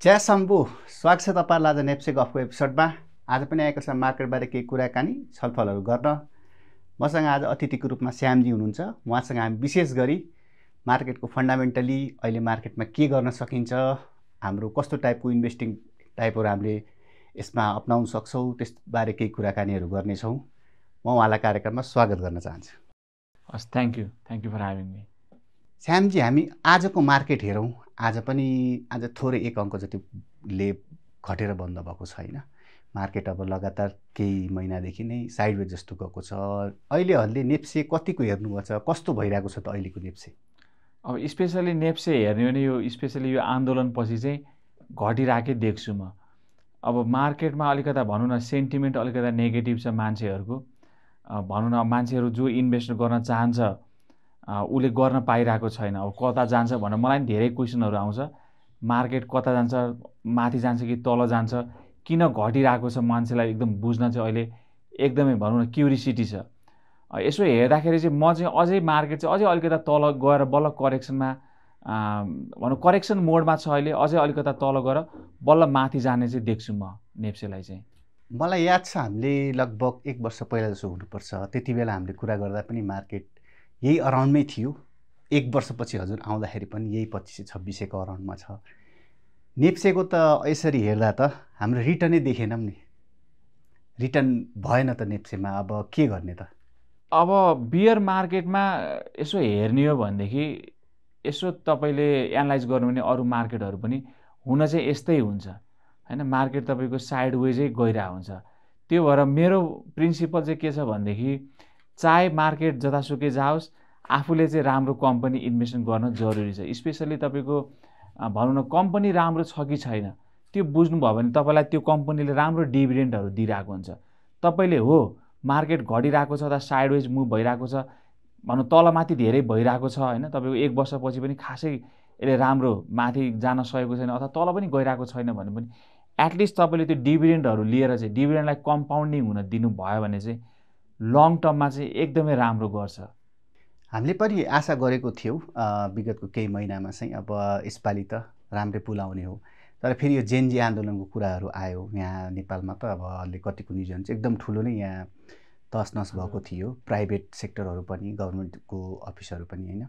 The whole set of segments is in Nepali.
जय शम्भु, स्वागत छ तपाईँलाई आज नेप्से गफको एपिसोडमा। आज पनि आएको छ मार्केटबारे केही कुराकानी छलफलहरू गर्न। मसँग आज अतिथिको रूपमा श्यामजी हुनुहुन्छ। उहाँसँग हामी विशेष गरी मार्केटको फन्डामेन्टली अहिले मार्केटमा के गर्न सकिन्छ, हाम्रो कस्तो टाइपको इन्भेस्टिङ टाइपहरू हामीले यसमा अपनाउन सक्छौँ, त्यसबारे केही कुराकानीहरू गर्नेछौँ। म उहाँलाई कार्यक्रममा स्वागत गर्न चाहन्छु। हस्, thank you for having me. Shyamji, हामी आजको मार्केट हेरौँ। आज थोरै एक अङ्क जतिले घटेर बन्द भएको छ होइन। मार्केट अब लगातार केही महिनादेखि नै साइडवेज जस्तो गएको छ। अहिले नेप्से कतिको हेर्नुपर्छ, कस्तो भइरहेको छ त अहिलेको नेप्से? अब स्पेसली नेप्से हेर्ने भने यो स्पेसली यो आन्दोलनपछि चाहिँ घटिरहेकै देख्छु म। अब मार्केटमा अलिकता भनौँ न सेन्टिमेन्ट अलिकता नेगेटिभ छ मान्छेहरूको। भनौँ न मान्छेहरू जो इन्भेस्ट गर्न चाहन्छ उसले गर्न पाइरहेको छैन। अब कता जान्छ भनेर मलाई धेरै क्वेसनहरू आउँछ। मार्केट कता जान्छ, माथि जान्छ कि तल जान्छ, किन घटिरहेको छ, मान्छेलाई एकदम बुझ्न चाहिँ अहिले एकदमै भनौँ न क्युरिसिटी छ। यसो हेर्दाखेरि चाहिँ म चाहिँ अझै मार्केट चाहिँ अझै अलिकता तल गएर बल्ल करेक्सनमा भनौँ करेक्सन मोडमा छ अहिले, अझै अलिकता तल गएर बल्ल माथि जाने चाहिँ देख्छु म नेप्सेलाई चाहिँ। मलाई याद छ हामीले लगभग 1 वर्ष पहिला जसो हुनुपर्छ, त्यति बेला हामीले कुरा गर्दा पनि मार्केट यही अराउन्डमै थियो। 1 वर्षपछि हजुर आउँदाखेरि पनि यही 2500-2600 को अराउन्डमा छ। नेप्सेको त यसरी हेर्दा त हाम्रो रिटर्नै देखेनौँ नि। रिटर्न भएन त नेप्सेमा, अब के गर्ने त? अब बियर मार्केटमा यसो हेर्ने हो भनेदेखि यसो तपाईँले एनालाइज गर्नु भने अरू मार्केटहरू पनि हुन चाहिँ यस्तै हुन्छ होइन। मार्केट तपाईँको साइडवेजै गइरहेको हुन्छ। त्यो भएर मेरो प्रिन्सिपल चाहिँ के छ भनेदेखि चाहे मार्केट जतासुकै जाओस्, आफूले चाहिँ राम्रो कम्पनी इन्भेस्टमेन्ट गर्न जरुरी छ। स्पेसली तपाईँको भनौँ न कम्पनी राम्रो छ कि छैन त्यो बुझ्नुभयो भने तपाईँलाई त्यो कम्पनीले राम्रो डिभिडेन्डहरू दिइरहेको हुन्छ। तपाईँले हो मार्केट घटिरहेको छ अथवा साइडवेज मुभ भइरहेको छ भनौँ, तलमाथि धेरै भइरहेको छ होइन, तपाईँको 1 वर्षपछि पनि खासै यसले राम्रो माथि जान सकेको छैन अथवा तल पनि गइरहेको छैन भने पनि एटलिस्ट तपाईँले त्यो डिभिडेन्डहरू लिएर चाहिँ डिभिडेन्डलाई कम्पाउन्डिङ हुन दिनुभयो भने चाहिँ लङ टर्ममा चाहिँ एकदमै राम्रो गर्छ। हामीले पनि आशा गरेको थियौँ विगतको केही महिनामा चाहिँ अब यसपालि त राम्रै पुल आउने हो। तर फेरि यो जेनजी आन्दोलनको कुराहरू आयो यहाँ नेपालमा त अब अलि कतिको निजन चाहिँ एकदम ठुलो नै यहाँ तसनस भएको थियो। प्राइभेट सेक्टरहरू पनि, गभर्मेन्टको अफिसहरू पनि होइन,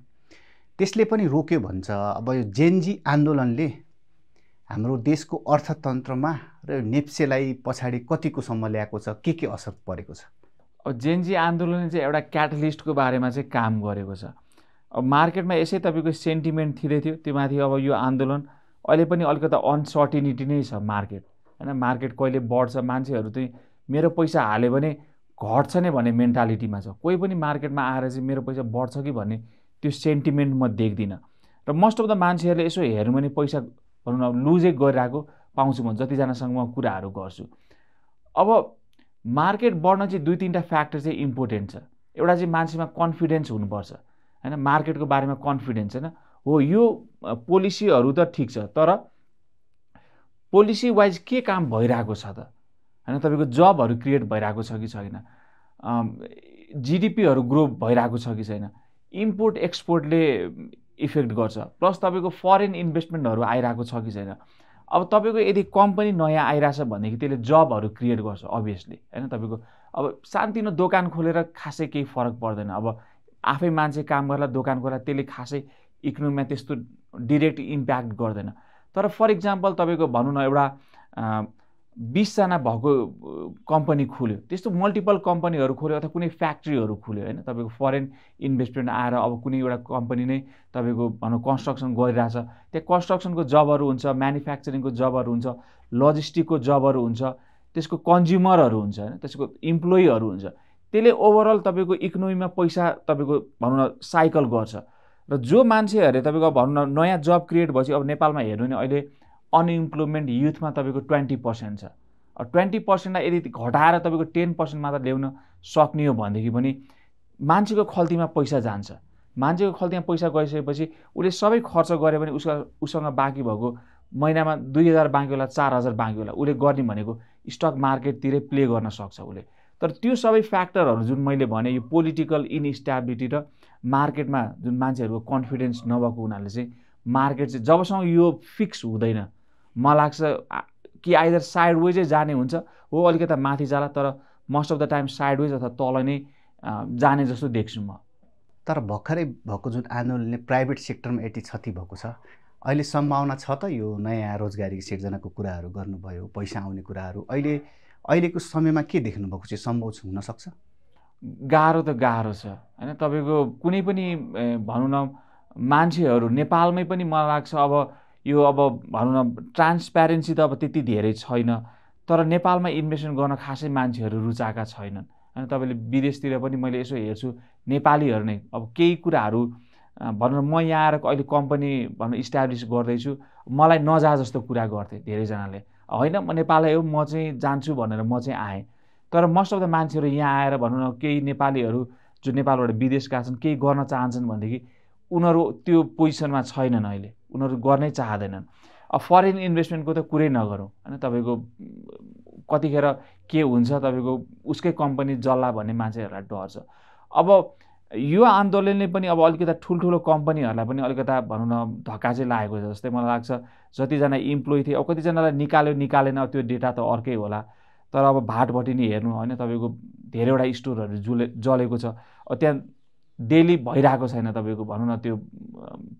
त्यसले पनि रोक्यो भन्छ। अब यो जेनजी आन्दोलनले हाम्रो देशको अर्थतन्त्रमा र नेप्सेलाई पछाडि कतिकोसम्म ल्याएको छ, के असर परेको छ? अब जेनजी आन्दोलनले चाहिँ एउटा क्याटलिस्टको बारेमा चाहिँ काम गरेको छ। अब मार्केटमा यसै तपाईँको सेन्टिमेन्ट थिँदै थियो, त्यो माथि अब यो आन्दोलन अहिले पनि अलिकता अनसर्टिनिटी नै छ मार्केट होइन। मार्केट कहिले बढ्छ, मान्छेहरू चाहिँ मेरो पैसा हाल्यो भने घट्छ नै भन्ने मेन्टालिटीमा छ। कोही पनि मार्केटमा आएर चाहिँ मेरो पैसा बढ्छ कि भन्ने त्यो सेन्टिमेन्ट म देख्दिनँ। र मोस्ट अफ द मान्छेहरूले यसो हेर्नु भने पैसा भनौँ न लुजै गरिरहेको पाउँछु म जतिजनासँग म कुराहरू गर्छु। अब मार्केट बढ्न चाहिँ 2-3टा फ्याक्टर चाहिँ इम्पोर्टेन्ट छ। एउटा चाहिँ मान्छेमा कन्फिडेन्स हुनुपर्छ होइन, मार्केटको बारेमा कन्फिडेन्स होइन। हो यो पोलिसीहरू त ठिक छ, तर पोलिसी वाइज के काम भइरहेको छ त होइन। तपाईँको जबहरू क्रिएट भइरहेको छ कि छैन, जिडिपीहरू ग्रो भइरहेको छ कि छैन, इम्पोर्ट एक्सपोर्टले इफेक्ट गर्छ, प्लस तपाईँको फरेन इन्भेस्टमेन्टहरू आइरहेको छ कि छैन। अब तपाईँको यदि कम्पनी नयाँ आइरहेछ भनेदेखि त्यसले जबहरू क्रिएट गर्छ अभियसली होइन। तपाईँको अब सानोतिनो दोकान खोलेर खासै केही फरक पर्दैन। अब आफै मान्छे काम गर्ला दोकान खोला, त्यसले खासै इकोनोमीमा त्यस्तो डिरेक्ट इम्प्याक्ट गर्दैन। तर फर इक्जाम्पल तपाईँको भनौँ न एउटा 20 जना भएको कम्पनी खुल्यो, त्यस्तो मल्टिपल कम्पनीहरू खोल्यो अथवा कुनै फ्याक्ट्रीहरू खुल्यो होइन, तपाईँको फरेन इन्भेस्टमेन्ट आएर अब कुनै एउटा कम्पनी नै तपाईँको भनौँ कन्स्ट्रक्सन गरिरहेछ, त्यहाँ कन्स्ट्रक्सनको जबहरू हुन्छ, म्यानुफ्याक्चरिङको जबहरू हुन्छ, लजिस्टिकको जबहरू हुन्छ, त्यसको कन्ज्युमरहरू हुन्छ होइन, त्यसको इम्प्लोइहरू हुन्छ। त्यसले ओभरअल तपाईँको इकोनोमीमा पैसा तपाईँको भनौँ न साइकल गर्छ। र जो मान्छेहरूले तपाईँको भनौँ न नयाँ जब क्रिएट भएपछि अब नेपालमा हेर्नु भने अहिले अनइम्प्लोइमेन्ट युथमा तपाईँको 20% छ। अब 20%लाई यदि घटाएर तपाईँको 10% मात्र ल्याउन सक्ने हो भनेदेखि पनि मान्छेको खल्तीमा पैसा जान्छ। मान्छेको खल्तीमा पैसा गइसकेपछि उसले सबै खर्च गर्यो भने उसँग बाँकी भएको महिनामा 2000 बाँकी होला, 4000 बाँकी होला, उसले गर्ने भनेको स्टक मार्केटतिरै प्ले गर्न सक्छ उसले। तर त्यो सबै फ्याक्टरहरू जुन मैले भने यो पोलिटिकल इनस्टेबिलिटी र मार्केटमा जुन मान्छेहरूको कन्फिडेन्स नभएको हुनाले चाहिँ मार्केट चाहिँ जबसम्म यो फिक्स हुँदैन मलाई लाग्छ कि आइदर साइडवेजै जाने हुन्छ हो अलिकता माथि जाला, तर most of the time sideways अथवा तल नै जाने जस्तो देख्छु म। तर भर्खरै भएको जुन आन्दोलनले प्राइभेट सेक्टरमा यति क्षति भएको छ, अहिले सम्भावना छ त यो नयाँ रोजगारी सिर्जनाको कुराहरू गर्नुभयो, पैसा आउने कुराहरू अहिलेको समयमा के देख्नुभएको चाहिँ सम्भव हुनसक्छ? गाह्रो त गाह्रो छ होइन। तपाईँको कुनै पनि भनौँ न मान्छेहरू नेपालमै पनि मलाई लाग्छ अब यो अब भनौँ न ट्रान्सप्यारेन्सी त अब त्यति धेरै छैन, तर नेपालमा इन्भेस्टमेन्ट गर्न खासै मान्छेहरू रुचाएका छैनन् होइन। तपाईँले विदेशतिर पनि मैले यसो हेर्छु नेपालीहरू नै अब केही कुराहरू भनौँ न म यहाँ आएर अहिले कम्पनी भनौँ इस्टाब्लिस गर्दैछु, मलाई नजा जस्तो कुरा गर्थे धेरैजनाले, होइन म नेपालै हो म चाहिँ जान्छु भनेर म चाहिँ आएँ। तर मोस्ट अफ द मान्छेहरू यहाँ आएर भनौँ न केही नेपालीहरू जो नेपालबाट विदेश गएका छन् केही गर्न चाहन्छन् भनेदेखि उनीहरू त्यो पोजिसनमा छैनन्, अहिले उनीहरू गर्नै चाहँदैनन्। अब फरेन इन्भेस्टमेन्टको त कुरै नगरौँ होइन। तपाईँको कतिखेर के हुन्छ तपाईँको उसकै कम्पनी जल्ला भन्ने मान्छेहरूलाई डर छ। अब यो आन्दोलनले पनि अब अलिकता ठुल्ठुलो कम्पनीहरूलाई पनि अलिकता भनौँ न धक्का चाहिँ लागेको छ जस्तै मलाई लाग्छ। जतिजना इम्प्लोइ थिए अब कतिजनालाई निकालेन त्यो डेटा त अर्कै होला, तर अब भाटभटिनी हेर्नु होइन तपाईँको धेरैवटा स्टोरहरू जलेको छ। अब त्यहाँ डेली भइरहेको छैन तपाईँको भनौँ न त्यो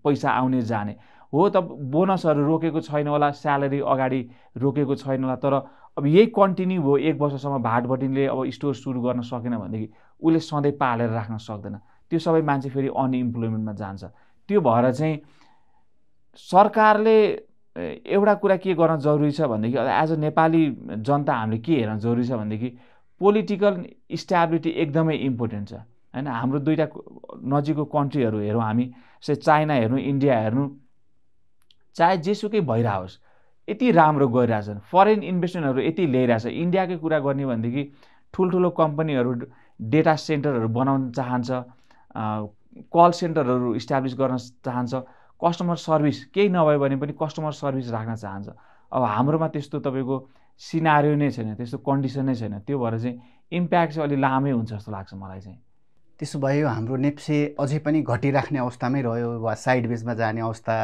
पैसा आउने जाने हो। त बोनसहरू रोकेको छैन होला, स्यालेरी अगाडि रोकेको छैन होला, तर अब यही कन्टिन्यू भयो 1 वर्षसम्म भाटभटिनीले अब स्टोर सुरु गर्न सकेन भनेदेखि उसले सधैँ पालेर राख्न सक्दैन। त्यो सबै मान्छे फेरि अनइम्प्लोइमेन्टमा जान्छ। त्यो भएर चाहिँ सरकारले एउटा कुरा के गर्न जरुरी छ भनेदेखि एज अ नेपाली जनता हामीले के हेर्न जरुरी छ भनेदेखि पोलिटिकल स्ट्याबिलिटी एकदमै इम्पोर्टेन्ट छ होइन। हाम्रो दुईवटा नजिकको कन्ट्रीहरू हेरौँ हामी, जस्तै चाइना हेर्नु, इन्डिया हेर्नु, चाहे जेसुकै भइरहोस् यति राम्रो गरिरहेछन्, फरेन इन्भेस्टमेन्टहरू यति ल्याइरहेछ। इन्डियाकै कुरा गर्ने भनेदेखि ठुल्ठुलो कम्पनीहरू डेटा सेन्टरहरू बनाउन चाहन्छ, कल सेन्टरहरू इस्टाब्लिस गर्न चाहन्छ, कस्टमर सर्भिस केही नभए भने पनि कस्टमर सर्भिस राख्न चाहन्छ। अब हाम्रोमा त्यस्तो तपाईँको सिनारियो नै छैन, त्यस्तो कन्डिसन नै छैन। त्यो भएर चाहिँ इम्प्याक्ट चाहिँ अलि लामै हुन्छ जस्तो लाग्छ मलाई चाहिँ। त्यसो भयो हाम्रो नेप्से अझै पनि घटिराख्ने अवस्थामै रह्यो वा साइडवेजमा जाने अवस्था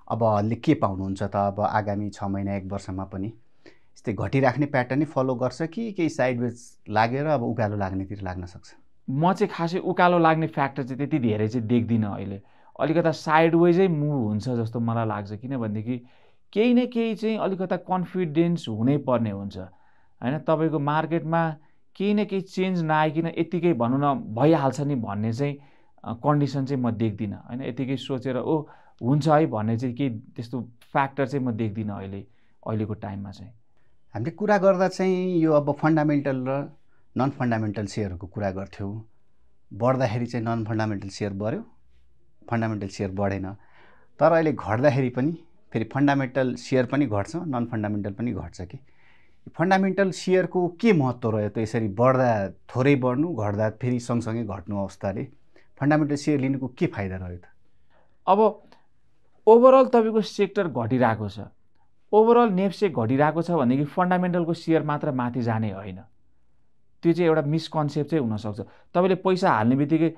अब अहिले के पाउनुहुन्छ त? अब आगामी 6 महिना 1 वर्षमा पनि यस्तै घटिराख्ने प्याटर्नै फलो गर्छ कि केही साइडवेज लागेर अब उकालो लाग्नेतिर लाग्न सक्छ? म चाहिँ खासै उकालो लाग्ने फ्याक्टर चाहिँ त्यति धेरै चाहिँ देख्दिनँ अहिले। अलिकता साइडवेजै मुभ हुन्छ जस्तो मलाई लाग्छ, किनभनेदेखि केही न केही चाहिँ अलिकता कन्फिडेन्स हुनै पर्ने हुन्छ होइन। तपाईँको मार्केटमा केही न केही चेन्ज नआइकन यत्तिकै भनौँ न भइहाल्छ नि भन्ने चाहिँ कन्डिसन चाहिँ म देख्दिनँ होइन। यत्तिकै सोचेर ओ हुन्छ है भन्ने चाहिँ केही त्यस्तो फ्याक्टर चाहिँ म देख्दिनँ अहिलेको टाइममा चाहिँ। हामीले कुरा गर्दा चाहिँ यो अब फन्डामेन्टल र नन फन्डामेन्टल सेयरहरूको कुरा गर्थ्यौँ। बढ्दाखेरि चाहिँ नन फन्डामेन्टल सेयर बढ्यो, फन्डामेन्टल सेयर बढेन। तर अहिले घट्दाखेरि पनि फेरि फन्डामेन्टल सेयर पनि घट्छ, नन फन्डामेन्टल पनि घट्छ कि फन्डामेन्टल सेयरको के महत्त्व रह्यो त? यसरी बढ्दा थोरै बढ्नु, घट्दा फेरि सँगसँगै घट्नु अवस्थाले फन्डामेन्टल सेयर लिनुको के फाइदा रह्यो त? अब ओभरअल तपाईँको सेक्टर घटिरहेको छ, ओभरअल नेप्से घटिरहेको छ भनेदेखि फन्डामेन्टलको सेयर मात्र माथि जाने होइन। त्यो चाहिँ एउटा मिसकन्सेप्ट चाहिँ हुनसक्छ। तपाईँले पैसा हाल्ने बित्तिकै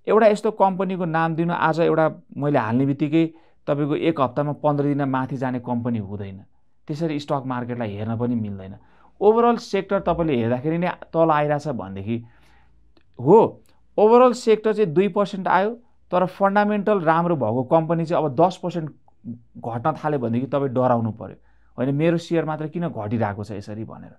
एउटा यस्तो कम्पनीको नाम दिनु, आज एउटा मैले हाल्ने बित्तिकै तपाईँको 1 हप्तामा 15 दिन माथि जाने कम्पनी हुँदैन। त्यसरी स्टक मार्केटलाई हेर्न पनि मिल्दैन। ओभरअल सेक्टर तपाईँले हेर्दाखेरि नै तल आइरहेछ भनेदेखि हो, ओभरअल सेक्टर चाहिँ 2% आयो, तर फन्डामेन्टल राम्रो भएको कम्पनी चाहिँ अब 10% घट्न थाल्यो भनेदेखि तपाईँ डराउनु पर्यो होइन, मेरो सेयर मात्र किन घटिरहेको छ यसरी भनेर।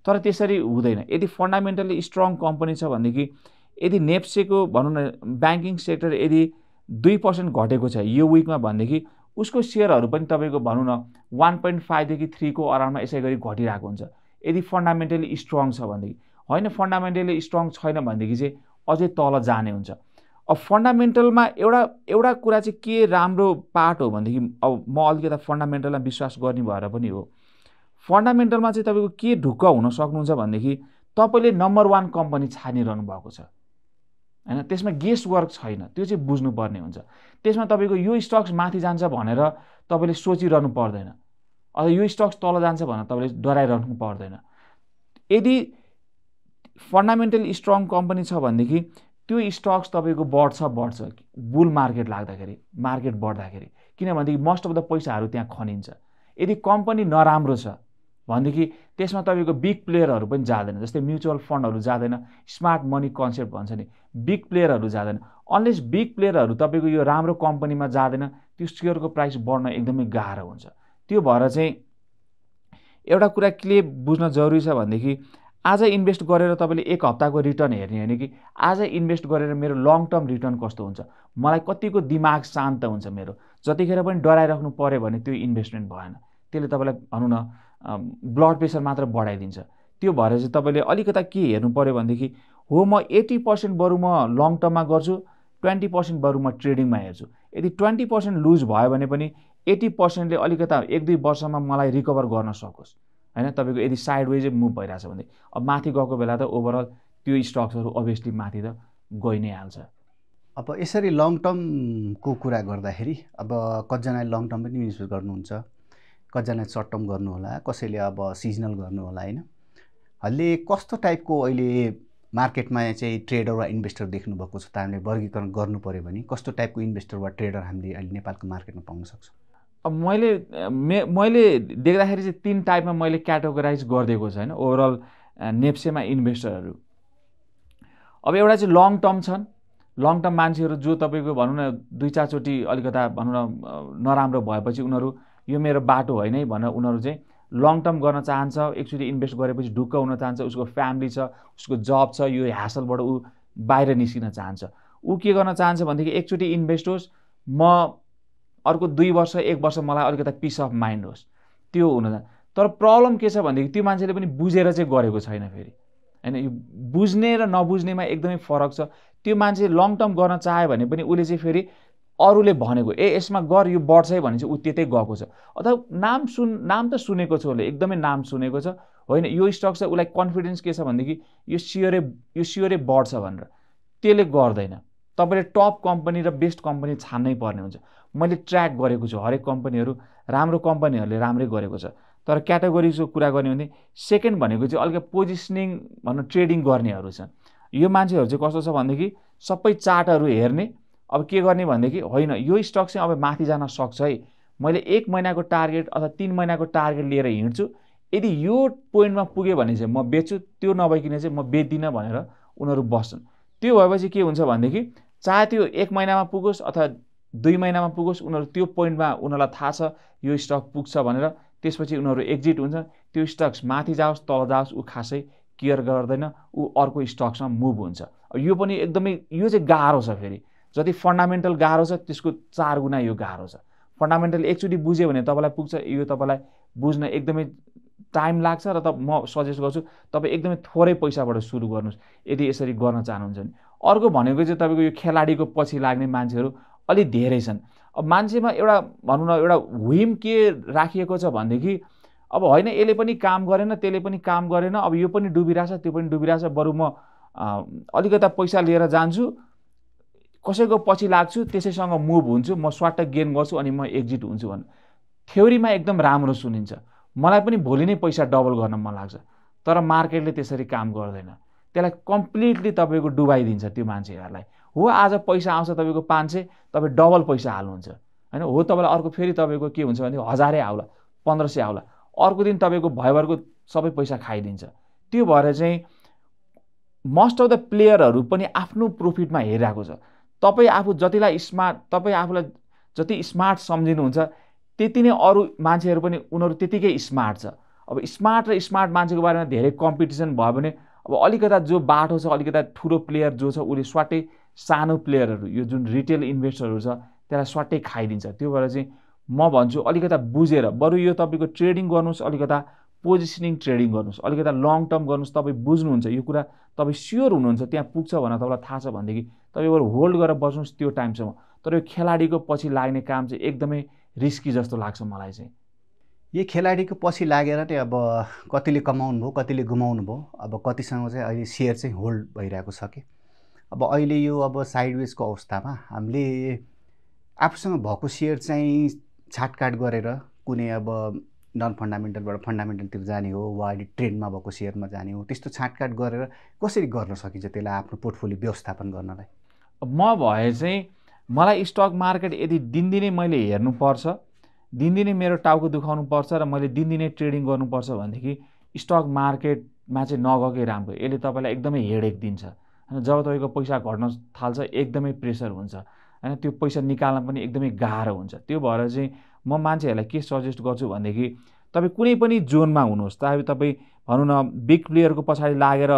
तर त्यसरी हुँदैन। यदि फन्डामेन्टली स्ट्रङ कम्पनी छ भनेदेखि यदि नेप्सेको भनौँ न ब्याङ्किङ सेक्टर यदि 2% घटेको छ यो विकमा भनेदेखि उसको सेयरहरू पनि तपाईँको भनौँ न 1.5 देखि 3 को अराउन्डमा यसै गरी घटिरहेको हुन्छ यदि फन्डामेन्टली स्ट्रङ छ भनेदेखि। होइन, फन्डामेन्टली स्ट्रङ छैन भनेदेखि चाहिँ अझै तल जाने हुन्छ। अब फन्डामेन्टलमा एउटा कुरा चाहिँ के राम्रो पार्ट हो भनेदेखि, अब म अलिकता फन्डामेन्टलमा विश्वास गर्ने भएर पनि हो, फन्डामेन्टलमा चाहिँ तपाईँको के ढुक्क हुन सक्नुहुन्छ भनेदेखि तपाईँले नम्बर 1 कम्पनी छानिरहनु भएको छ होइन, त्यसमा गेस वर्क छैन, त्यो चाहिँ बुझ्नुपर्ने हुन्छ। त्यसमा तपाईँको यो स्टक्स माथि जान्छ भनेर तपाईँले सोचिरहनु पर्दैन, अथवा यो स्टक्स तल जान्छ भनेर तपाईँले डराइरहनु पर्दैन। यदि फन्डामेन्टली स्ट्रङ कम्पनी छ भनेदेखि त्यो स्टक्स तपाईँको बढ्छ बुल मार्केट लाग्दाखेरि, मार्केट बढ्दाखेरि, किनभनेदेखि मोस्ट अफ द पैसाहरू त्यहाँ खनिन्छ। यदि कम्पनी नराम्रो छ भनेदेखि त्यसमा तपाईँको बिग प्लेयरहरू पनि जाँदैन, जस्तै म्युचुअल फन्डहरू जाँदैन, स्मार्ट मनी कन्सेप्ट भन्छ नि, बिग प्लेयरहरू जाँदैन। अनलेस बिग प्लेयरहरू तपाईँको यो राम्रो कम्पनीमा जाँदैन त्यो सेयरको प्राइस बढ्न एकदमै गाह्रो हुन्छ। त्यो भएर चाहिँ एउटा कुरा के बुझ्न जरुरी छ भनेदेखि आज इन्भेस्ट गरेर तपाईँले एक हप्ताको रिटर्न हेर्ने होइन कि आज इन्भेस्ट गरेर मेरो लङ टर्म रिटर्न कस्तो हुन्छ, मलाई कतिको दिमाग शान्त हुन्छ, मेरो जतिखेर पनि डराइराख्नु पऱ्यो भने त्यो इन्भेस्टमेन्ट भएन। त्यसले तपाईँलाई भनौँ न ब्लड प्रेसर मात्र बढाइदिन्छ। त्यो भएर चाहिँ तपाईँले अलिकता के हेर्नु पऱ्यो भनेदेखि हो म 80% बरु म लङ टर्ममा गर्छु, 20% बरु म ट्रेडिङमा हेर्छु। यदि 20% लुज भयो भने पनि 80%ले अलिकता 1-2 वर्षमा मलाई रिकभर गर्न सकोस् हैन। तपाईँको यदि साइडवेज मुभ भइरहेछ भने अब माथि गएको बेला त ओभरअल त्यो स्टक्सहरू अभियसली माथि त गइ नै हाल्छ। अब यसरी लङ टर्मको कुरा गर्दाखेरि अब कतिजनाले लङ टर्म पनि इन्भेस्ट गर्नुहुन्छ, कतिजनाले सर्ट टर्म गर्नु होला, कसैले अब सिजनल गर्नु होला हैन। अहिले कस्तो टाइपको अहिले मार्केटमा चाहिँ ट्रेडर वा इन्भेस्टर देख्नु भएको छ त हामीले वर्गीकरण गर्नु पर्यो भने कस्तो टाइपको इन्भेस्टर वा ट्रेडर हामीले अहिले नेपालको मार्केटमा पाउन सक्छौँ? अब मैले देख्दाखेरि चाहिँ 3 टाइपमा मैले क्याटेगोराइज गरिदिएको छ हैन ओभरअल नेप्सेमा इन्भेस्टरहरू। अब एउटा चाहिँ लङ टर्म छन्, लङ टर्म मान्छेहरू जो तपाईँको भनौँ न 2-4 चोटि अलिकता भनौँ न नराम्रो भएपछि उनीहरू यो मेरो बाटो होइन है भनेर उनीहरू चाहिँ लङ टर्म गर्न चाहन्छ, एकचोटि इन्भेस्ट गरेपछि ढुक्क हुन चाहन्छ, उसको फ्यामिली छ, उसको जब छ, यो ह्यासलबाट ऊ बाहिर निस्किन चाहन्छ। ऊ के गर्न चाहन्छ भनेदेखि एकचोटि इन्भेस्ट होस्, म अर्को 2 वर्ष 1 वर्ष मलाई अलिकता पिस अफ माइन्ड होस्, त्यो हुन। तर प्रब्लम के छ भनेदेखि त्यो मान्छेले पनि बुझेर चाहिँ गरेको छैन फेरि हैन। यो बुझ्ने र नबुझ्नेमा एकदमै फरक छ। त्यो मान्छे लङ टर्म गर्न चाह्यो भने पनि उसले चाहिँ फेरि अरूले भनेको यसमा गर यो बढ्छ है भने चाहिँ ऊ त्यतै गएको छ, अथवा नाम त सुनेको छ, उसले एकदमै नाम सुनेको छ होइन यो स्टक छ, उसलाई कन्फिडेन्स के छ भनेदेखि यो सियोरै बढ्छ भनेर, त्यसले गर्दैन। तपाईँले टप कम्पनी र बेस्ट कम्पनी छान्नै पर्ने हुन्छ। मैले ट्र्याक गरेको छु हरेक कम्पनीहरू, राम्रो कम्पनीहरूले राम्रै गरेको छ। तर क्याटेगोरिजको कुरा गर्ने भने सेकेन्ड भनेको चाहिँ अलिकति पोजिसनिङ भनौँ ट्रेडिङ गर्नेहरू छन्। यो मान्छेहरू चाहिँ कस्तो छ भनेदेखि सबै चार्टहरू हेर्ने, अब के गर्ने भनेदेखि होइन यो स्टक चाहिँ अब माथि जान सक्छ है, मैले 1 महिनाको टार्गेट अथवा 3 महिनाको टार्गेट लिएर हिँड्छु, यदि यो पोइन्टमा पुग्यो भने चाहिँ म बेच्छु, त्यो नभइकन चाहिँ म बेच्दिनँ भनेर उनीहरू बस्छन्। त्यो भएपछि के हुन्छ भनेदेखि चाहे त्यो 1 महिनामा पुगोस् अथवा 2 महिनामा पुगोस्, उनीहरू त्यो पोइन्टमा उनीहरूलाई थाहा छ यो स्टक पुग्छ भनेर, त्यसपछि उनीहरू एक्जिट हुन्छ। त्यो स्टक्स माथि जाओस् तल जाओस् ऊ खासै केयर गर्दैन, ऊ अर्को स्टक्समा मुभ हुन्छ। यो पनि एकदमै यो चाहिँ गाह्रो छ। फेरि जति फन्डामेन्टल गाह्रो छ त्यसको 4 गुणा यो गाह्रो छ। फन्डामेन्टल एकचोटि बुझ्यो भने तपाईँलाई पुग्छ, यो तपाईँलाई बुझ्न एकदमै टाइम लाग्छ र म सजेस्ट गर्छु तपाईँ एकदमै थोरै पैसाबाट सुरु गर्नुहोस् यदि यसरी गर्न चाहनुहुन्छ भने। अर्को भनेको चाहिँ तपाईँको यो खेलाडीको पछि लाग्ने मान्छेहरू अलि धेरै छन्। अब मान्छेमा एउटा भनौँ न एउटा व्हिम के राखिएको छ भनेदेखि अब होइन यसले पनि काम गरेन त्यसले पनि काम गरेन, अब यो पनि डुबिरहेछ त्यो पनि डुबिरहेछ, बरु म अलिकता पैसा लिएर जान्छु, कसैको पछि लाग्छु, त्यसैसँग मुभ हुन्छु, म स्वाट गेन गर्छु अनि म एक्जिट हुन्छु भन्नु थ्योरीमा एकदम राम्रो सुनिन्छ। मलाई पनि भोलि नै पैसा डबल गर्न मन लाग्छ, तर मार्केटले त्यसरी काम गर्दैन। त्यसलाई कम्प्लिटली तपाईँको डुबाइदिन्छ त्यो मान्छेहरूलाई। हो आज पैसा आउँछ तपाईँको 500, तपाईँ डबल पैसा हाल्नुहुन्छ होइन। हो तपाईँलाई अर्को फेरि तपाईँको के हुन्छ भने 1000 आउला 1500 आउला, अर्को दिन तपाईँको भयभरको सबै पैसा खाइदिन्छ। त्यो भएर चाहिँ मोस्ट अफ द प्लेयरहरू पनि आफ्नो प्रोफिटमा हेरिरहेको छ। तपाईँ आफू जतिलाई स्मार्ट, तपाईँ आफूलाई जति स्मार्ट सम्झिनुहुन्छ त्यति नै अरू मान्छेहरू पनि उनीहरू त्यतिकै स्मार्ट छ। अब स्मार्ट र स्मार्ट मान्छेको बारेमा धेरै कम्पिटिसन भयो भने अब अलिकता जो बाटो छ, अलिकता ठुलो प्लेयर जो छ उसले स्वाटै सानो प्लेयरहरू यो जुन रिटेल इन्भेस्टरहरू छ त्यसलाई स्वाटै खाइदिन्छ। त्यो भएर चाहिँ म भन्छु अलिकता बुझेर बरु यो तपाईँको ट्रेडिङ गर्नुहोस्, अलिकता पोजिसनिङ ट्रेडिङ गर्नुहोस्, अलिकता लङ टर्म गर्नुहोस्। तपाईँ बुझ्नुहुन्छ यो कुरा, तपाईँ स्योर हुनुहुन्छ त्यहाँ पुग्छ भनेर तपाईँलाई थाहा छ भनेदेखि तपाईँ बरु होल्ड गरेर बस्नुहोस् त्यो टाइमसम्म। तर यो खेलाडीको पछि लाग्ने काम चाहिँ एकदमै रिस्की जस्तो लाग्छ मलाई चाहिँ। यो खेलाडीको पछि लागेर नै अब कतिले कमाउनु भयो, कतिले गुमाउनु भयो। अब कतिसँग चाहिँ अहिले सेयर चाहिँ होल्ड भइरहेको छ कि अब अहिले यो अब साइडवेजको अवस्थामा हामीले आफूसँग भएको सेयर चाहिँ छाटकाट गरेर कुनै अब नन फन्डामेन्टलबाट फन्डामेन्टलतिर जाने हो वा अहिले ट्रेन्डमा भएको सेयरमा जाने हो, त्यस्तो छाटकाट गरेर कसरी गर्न सकिन्छ त्यसलाई आफ्नो पोर्टफोलियो व्यवस्थापन गर्नलाई? म भए चाहिँ मलाई स्टक मार्केट यदि दिनदिनै मैले हेर्नुपर्छ, दिनदिनै मेरो टाउको दुखाउनु पर्छ र मैले दिनदिनै ट्रेडिङ गर्नुपर्छ भनेदेखि स्टक मार्केटमा चाहिँ नगएकै राम्रो। यसले तपाईँलाई एकदमै हेडेक दिन्छ होइन। जब तपाईँको पैसा घट्न थाल्छ एकदमै प्रेसर हुन्छ होइन, त्यो पैसा निकाल्न पनि एकदमै गाह्रो हुन्छ। त्यो भएर चाहिँ म मान्छेहरूलाई के सजेस्ट गर्छु भनेदेखि तपाईँ कुनै पनि जोनमा हुनुहोस्, तपाईँ भनौँ न बिग प्लेयरको पछाडि लागेर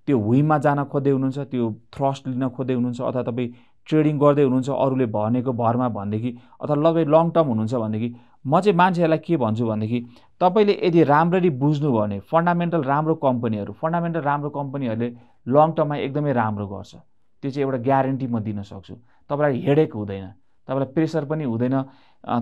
त्यो हुइममा जान खोज्दै हुनुहुन्छ, त्यो थ्रस्ट लिन खोज्दै हुनुहुन्छ, अथवा तपाईँ ट्रेडिङ गर्दै हुनुहुन्छ अरूले भनेको भरमा भनेदेखि, अथवा तपाईँ लङ टर्म हुनुहुन्छ भनेदेखि म चाहिँ मान्छेहरूलाई के भन्छु भनेदेखि तपाईँले यदि राम्ररी बुझ्नुभयो भने फन्डामेन्टल राम्रो कम्पनीहरूले लङ टर्ममा एकदमै राम्रो गर्छ। त्यो चाहिँ एउटा ग्यारेन्टी म दिन सक्छु। तपाईँलाई हेडेक हुँदैन, तपाईँलाई प्रेसर पनि हुँदैन।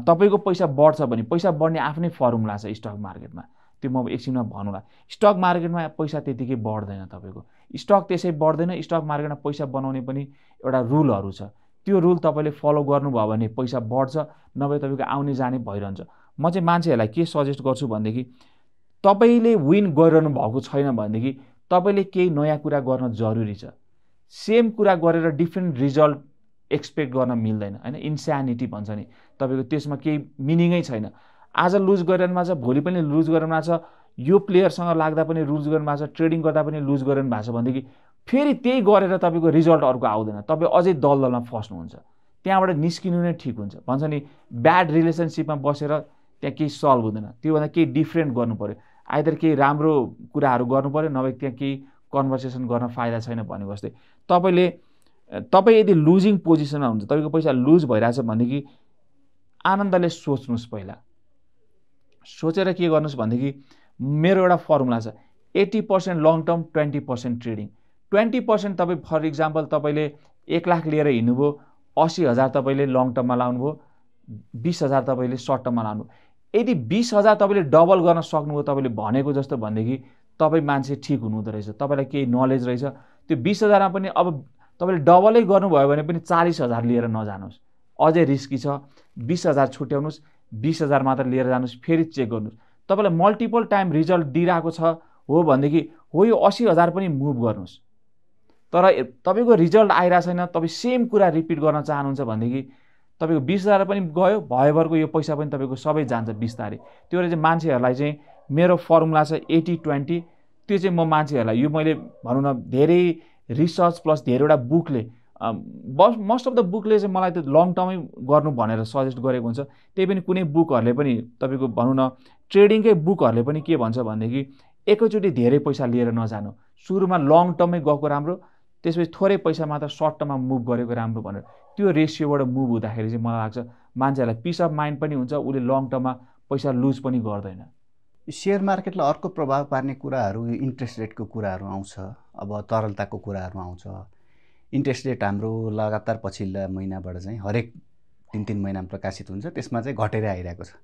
तपाईँको पैसा बढ्छ भने पैसा बढ्ने आफ्नै फर्मुला छ स्टक मार्केटमा, त्यो म एकछिनमा भनौँला। स्टक मार्केटमा पैसा त्यतिकै बढ्दैन तपाईँको, स्टक त्यसै बढ्दैन। स्टक मार्केटमा पैसा बनाउने पनि एउटा रुलहरू छ, त्यो रुल तपाईँले फलो गर्नुभयो भने पैसा बढ्छ, नभए तपाईँको आउने जाने भइरहन्छ। म चाहिँ मान्छेहरूलाई के सजेस्ट गर्छु भनेदेखि तपाईँले विन गरिरहनु भएको छैन भनेदेखि तपाईँले केही नयाँ कुरा गर्न जरुरी छ। सेम कुरा गरेर डिफ्रेन्ट रिजल्ट एक्सपेक्ट गर्न मिल्दैन होइन, इन्स्यानिटी भन्छ नि, तपाईँको त्यसमा केही मिनिङै छैन। आज लुज गरिरहनु भएको छ, भोलि पनि लुज गरिरहनु भएको छ, यो प्लेयरसँग लाग्दा पनि लुज गर्नु भएको छ, ट्रेडिङ गर्दा पनि लुज गरिरहनु भएको छ भनेदेखि फेरि त्यही गरेर तपाईँको रिजल्ट अर्को आउँदैन, तपाईँ अझै दलदलमा फस्नुहुन्छ। त्यहाँबाट निस्किनु नै ठिक हुन्छ। भन्छ नि ब्याड रिलेसनसिपमा बसेर त्यहाँ केही सल्भ हुँदैन, त्योभन्दा केही डिफ्रेन्ट गर्नु पऱ्यो। आइदर केही राम्रो कुराहरू गर्नु पऱ्यो, नभए त्यहाँ केही कन्भर्सेसन गर्न फाइदा छैन भनेको जस्तै। तपाईँ यदि लुजिङ पोजिसनमा हुन्छ, तपाईँको पैसा लुज भइरहेछ भनेदेखि आनन्दले सोच्नुहोस्। पहिला सोचेर के गर्नुहोस् भनेदेखि मेरो एउटा फर्मुला छ, 80% लङ टर्म, 20% ट्रेडिङ। 20% तपाईँ फर इक्जाम्पल तपाईँले 1 लाख लिएर हिँड्नुभयो, 80,000 तपाईँले लङ टर्ममा लाउनुभयो, 20,000 तपाईँले सर्ट टर्ममा लाउनु। यदि 20,000 तपाईँले डबल गर्न सक्नुभयो तपाईँले भनेको जस्तो भनेदेखि तपाईँ मान्छे ठिक हुनुहुँदो रहेछ, तपाईँलाई केही नलेज रहेछ। त्यो 20,000मा पनि अब तपाईँले डबलै गर्नुभयो भने पनि 40,000 लिएर नजानुहोस्, अझै रिस्की छ। 20,000 छुट्याउनुहोस्, 20,000 मात्र लिएर जानुहोस्, फेरि चेक गर्नुहोस्। तपाईँलाई मल्टिपल टाइम रिजल्ट दिइरहेको छ हो भनेदेखि हो यो 80,000 पनि मुभ गर्नुहोस्। तर तपाईँको रिजल्ट आइरहेको छैन, तपाईँ सेम कुरा रिपिट गर्न चाहनुहुन्छ भनेदेखि तपाईँको 20,000 पनि गयो, भयोभरको यो पैसा पनि तपाईँको सबै जान्छ बिस्तारै। त्यो भएर चाहिँ मान्छेहरूलाई चाहिँ मेरो फर्मुला छ 80-20। त्यो चाहिँ म मान्छेहरूलाई यो मैले भनौँ न धेरै रिसर्च प्लस धेरैवटा बुकले मोस्ट अफ द बुकले चाहिँ मलाई त लङ टर्मै गर्नु भनेर सजेस्ट गरेको हुन्छ। त्यही पनि कुनै बुकहरूले पनि तपाईँको भनौँ न ट्रेडिङकै बुकहरूले पनि के भन्छ भनेदेखि एकैचोटि धेरै पैसा लिएर नजानु, सुरुमा लङ टर्मै गएको राम्रो, त्यसपछि थोरै पैसा मात्र सर्ट टर्ममा मुभ गरेको राम्रो भनेर त्यो रेसियोबाट मुभ हुँदाखेरि चाहिँ मलाई लाग्छ मान्छेहरूलाई पिस अफ माइन्ड पनि हुन्छ, उसले लङ टर्ममा पैसा लुज पनि गर्दैन। सेयर मार्केटलाई अर्को प्रभाव पार्ने कुराहरू इन्ट्रेस्ट रेटको कुराहरू आउँछ, अब तरलताको कुराहरू आउँछ। इन्ट्रेस्ट रेट हाम्रो लगातार पछिल्ला महिनाबाट चाहिँ हरेक 3-3 महिनामा प्रकाशित हुन्छ, त्यसमा चाहिँ घटेर आइरहेको छ।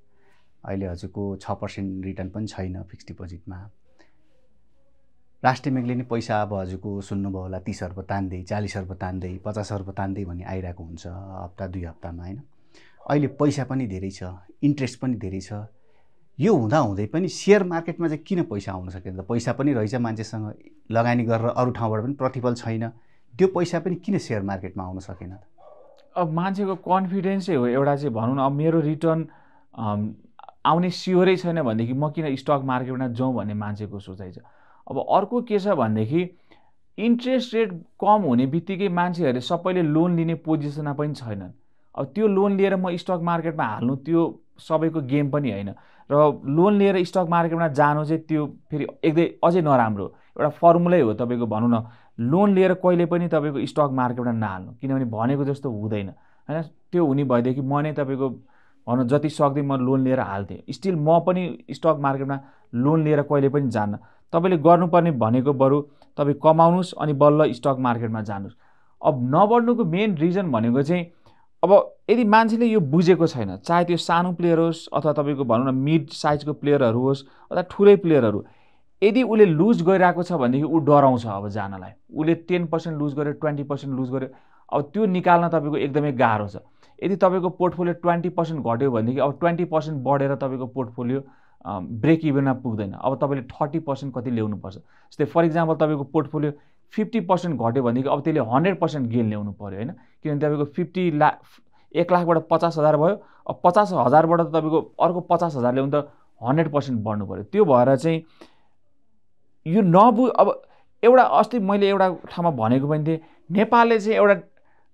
अहिले हजुरको 6% रिटर्न पनि छैन फिक्स्ड डिपोजिटमा। राष्ट्रिय ब्याङ्कले नै पैसा अब हजुरको सुन्नुभयो होला 30 अर्ब तान्दै, 40 अर्ब तान्दै, 50 अर्ब तान्दै भन्ने आइरहेको हुन्छ हप्ता-2 हप्तामा होइन। अहिले पैसा पनि धेरै छ, इन्ट्रेस्ट पनि धेरै छ। यो हुँदाहुँदै पनि सेयर मार्केटमा चाहिँ किन पैसा आउन सकेन? पैसा पनि रहेछ मान्छेसँग, लगानी गरेर अरू ठाउँबाट पनि प्रतिफल छैन, त्यो पैसा पनि किन सेयर मार्केटमा आउन सकेन? अब मान्छेको कन्फिडेन्सै हो एउटा चाहिँ भनौँ न, अब मेरो रिटर्न आउने स्योरै छैन भनेदेखि म किन स्टक मार्केटमा जाउँ भन्ने मान्छेको सोचाइ छ। अब अर्को के छ भनेदेखि इन्ट्रेस्ट रेट कम हुने बित्तिकै मान्छेहरूले सबैले लोन लिने पोजिसनमा पनि छैनन्। अब त्यो लोन लिएर म स्टक मार्केटमा हाल्नु त्यो सबैको गेम पनि होइन, र लोन लिएर स्टक मार्केटमा जानु चाहिँ त्यो फेरि अझै नराम्रो एउटा फर्मुलै हो तपाईँको भनौँ न। लोन लिएर कहिले पनि तपाईँको स्टक मार्केटमा नहाल्नु, किनभने भनेको जस्तो हुँदैन होइन। त्यो हुने भएदेखि म नै तपाईँको भनौँ जति सक्दै म लोन लिएर हाल्थेँ, स्टिल म पनि स्टक मार्केटमा लोन लिएर कहिले पनि जान्न। तपाईँले गर्नुपर्ने भनेको बरु तपाईँ कमाउनुहोस् अनि बल्ल स्टक मार्केटमा जानुहोस्। अब नबढ्नुको मेन रिजन भनेको चाहिँ अब यदि मान्छेले यो बुझेको छैन, चाहे त्यो सानो प्लेयर होस् अथवा तपाईँको भनौँ न मिड साइजको प्लेयरहरू होस् अथवा ठुलै प्लेयरहरू, यदि उसले लुज गरिरहेको छ भनेदेखि ऊ डराउँछ अब जानलाई। उसले 10% लुज गर्यो, 20% लुज गर्यो, अब त्यो निकाल्न तपाईँको एकदमै गाह्रो छ। यदि तपाईँको पोर्टफोलियो 20% घट्यो भनेदेखि अब 20% बढेर तपाईँको पोर्टफोलियो ब्रेक इभनमा पुग्दैन। अब तपाईँले 30% कति ल्याउनुपर्छ। जस्तै फर इक्जाम्पल तपाईँको पोर्टफोलियो 50% घट्यो भनेदेखि अब त्यसले 100% गेन ल्याउनु पऱ्यो होइन, किनभने तपाईँको 1 लाखबाट 50,000 भयो, अब 50,000बाट त तपाईँको अर्को 50,000 ल्याउनु त 100% बढ्नु पऱ्यो। त्यो भएर चाहिँ यो अब एउटा अस्ति मैले एउटा ठाउँमा भनेको पनि थिएँ, नेपालले चाहिँ एउटा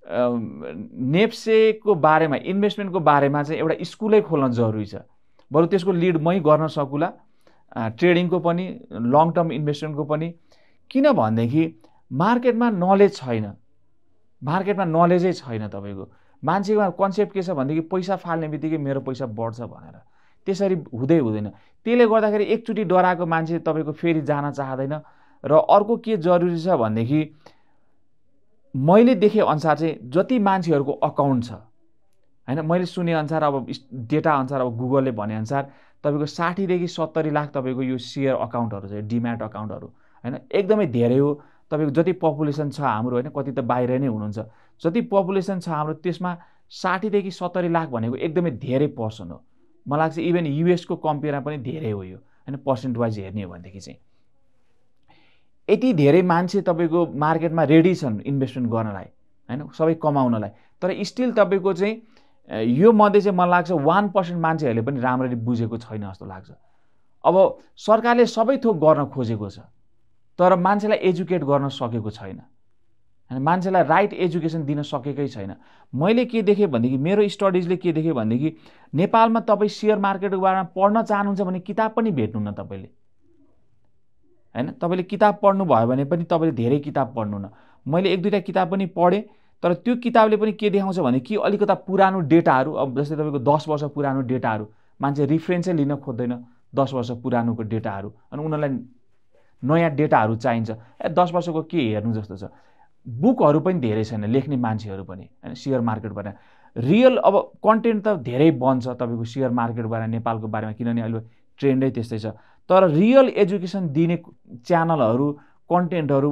नेप्सेको बारेमा इन्भेस्टमेन्टको बारेमा चाहिँ एउटा स्कुलै खोल्न जरुरी छ। बरु त्यसको लिड मै गर्न सकुला, ट्रेडिङको पनि लङ टर्म इन्भेस्टमेन्टको पनि। किन भनेदेखि मार्केटमा नलेज छैन, मार्केटमा नलेजै छैन। तपाईँको मान्छेको कन्सेप्ट के छ भनेदेखि पैसा फाल्ने बित्तिकै मेरो पैसा बढ्छ भनेर, त्यसरी हुँदैन। त्यसले गर्दाखेरि एकचोटि डराएको मान्छे तपाईँको फेरि जान चाहदैन। र अर्को के जरुरी छ भनेदेखि मैले देखे अनुसार चाहिँ जति मान्छेहरूको अकाउन्ट छ हैन, मैले सुने अनुसार अब डेटा अनुसार अब गुगलले भने अनुसार तपाईँको 60 देखि 70 लाख तपाईँको यो सेयर अकाउन्टहरू छ, डिम्याट अकाउन्टहरू हैन, एकदमै धेरै हो। तपाईँको जति पपुलेसन छ हाम्रो हैन, कति त बाहिर नै हुनुहुन्छ, जति पपुलेसन छ हाम्रो त्यसमा 60 देखि 70 लाख भनेको एकदमै धेरै पर्सन हो। मलाई लाग्छ इभन युएसको कम्पेयरमा पनि धेरै हो यो हैन, पर्सेन्ट वाइज हेर्ने हो भनेदेखि चाहिँ। यति धेरै मान्छे तपाईँको मार्केटमा रेडी छन् इन्भेस्टमेन्ट गर्नलाई हैन, सबै कमाउनलाई, तर स्टिल तपाईँको चाहिँ यो मध्ये चाहिँ मलाई लाग्छ 1% मान्छेहरूले पनि राम्ररी बुझेको छैन जस्तो लाग्छ। अब सरकारले सबै थोक गर्न खोजेको छ तर मान्छेलाई एजुकेट गर्न सकेको छैन हैन, मान्छेलाई राइट एजुकेसन दिन सकेकै छैन। मैले के देखेँ भनेदेखि मेरो स्टडिजले के देखेँ भनेदेखि नेपालमा तपाईँ सेयर मार्केटको बारेमा पढ्न चाहनुहुन्छ भने किताब पनि भेट्नुहुन्न तपाईँले हैन। तपाईँले किताब पढ्नु भयो भने पनि तपाईँले धेरै किताब पढ्नु न। मैले 1-2टा किताब पनि पढेँ, तर त्यो किताबले पनि के देखाउँछ भने कि अलिकता पुरानो डेटाहरू, अब जस्तै तपाईँको 10 वर्ष पुरानो डेटाहरू मान्छे रिफरेन्सै लिन खोज्दैन, 10 वर्ष पुरानोको डेटाहरू, अनि उनीहरूलाई नयाँ डेटाहरू चाहिन्छ। 10 वर्षको के हेर्नु जस्तो छ। बुकहरू पनि धेरै छैन लेख्ने मान्छेहरू पनि हैन सेयर मार्केटबाट। रियल अब कन्टेन्ट त धेरै बन्छ तपाईँको सेयर मार्केटबाट नेपालको बारेमा, किनभने अहिले ट्रेन्डै त्यस्तै छ, तर रियल एजुकेसन दिने च्यानलहरू कन्टेन्टहरू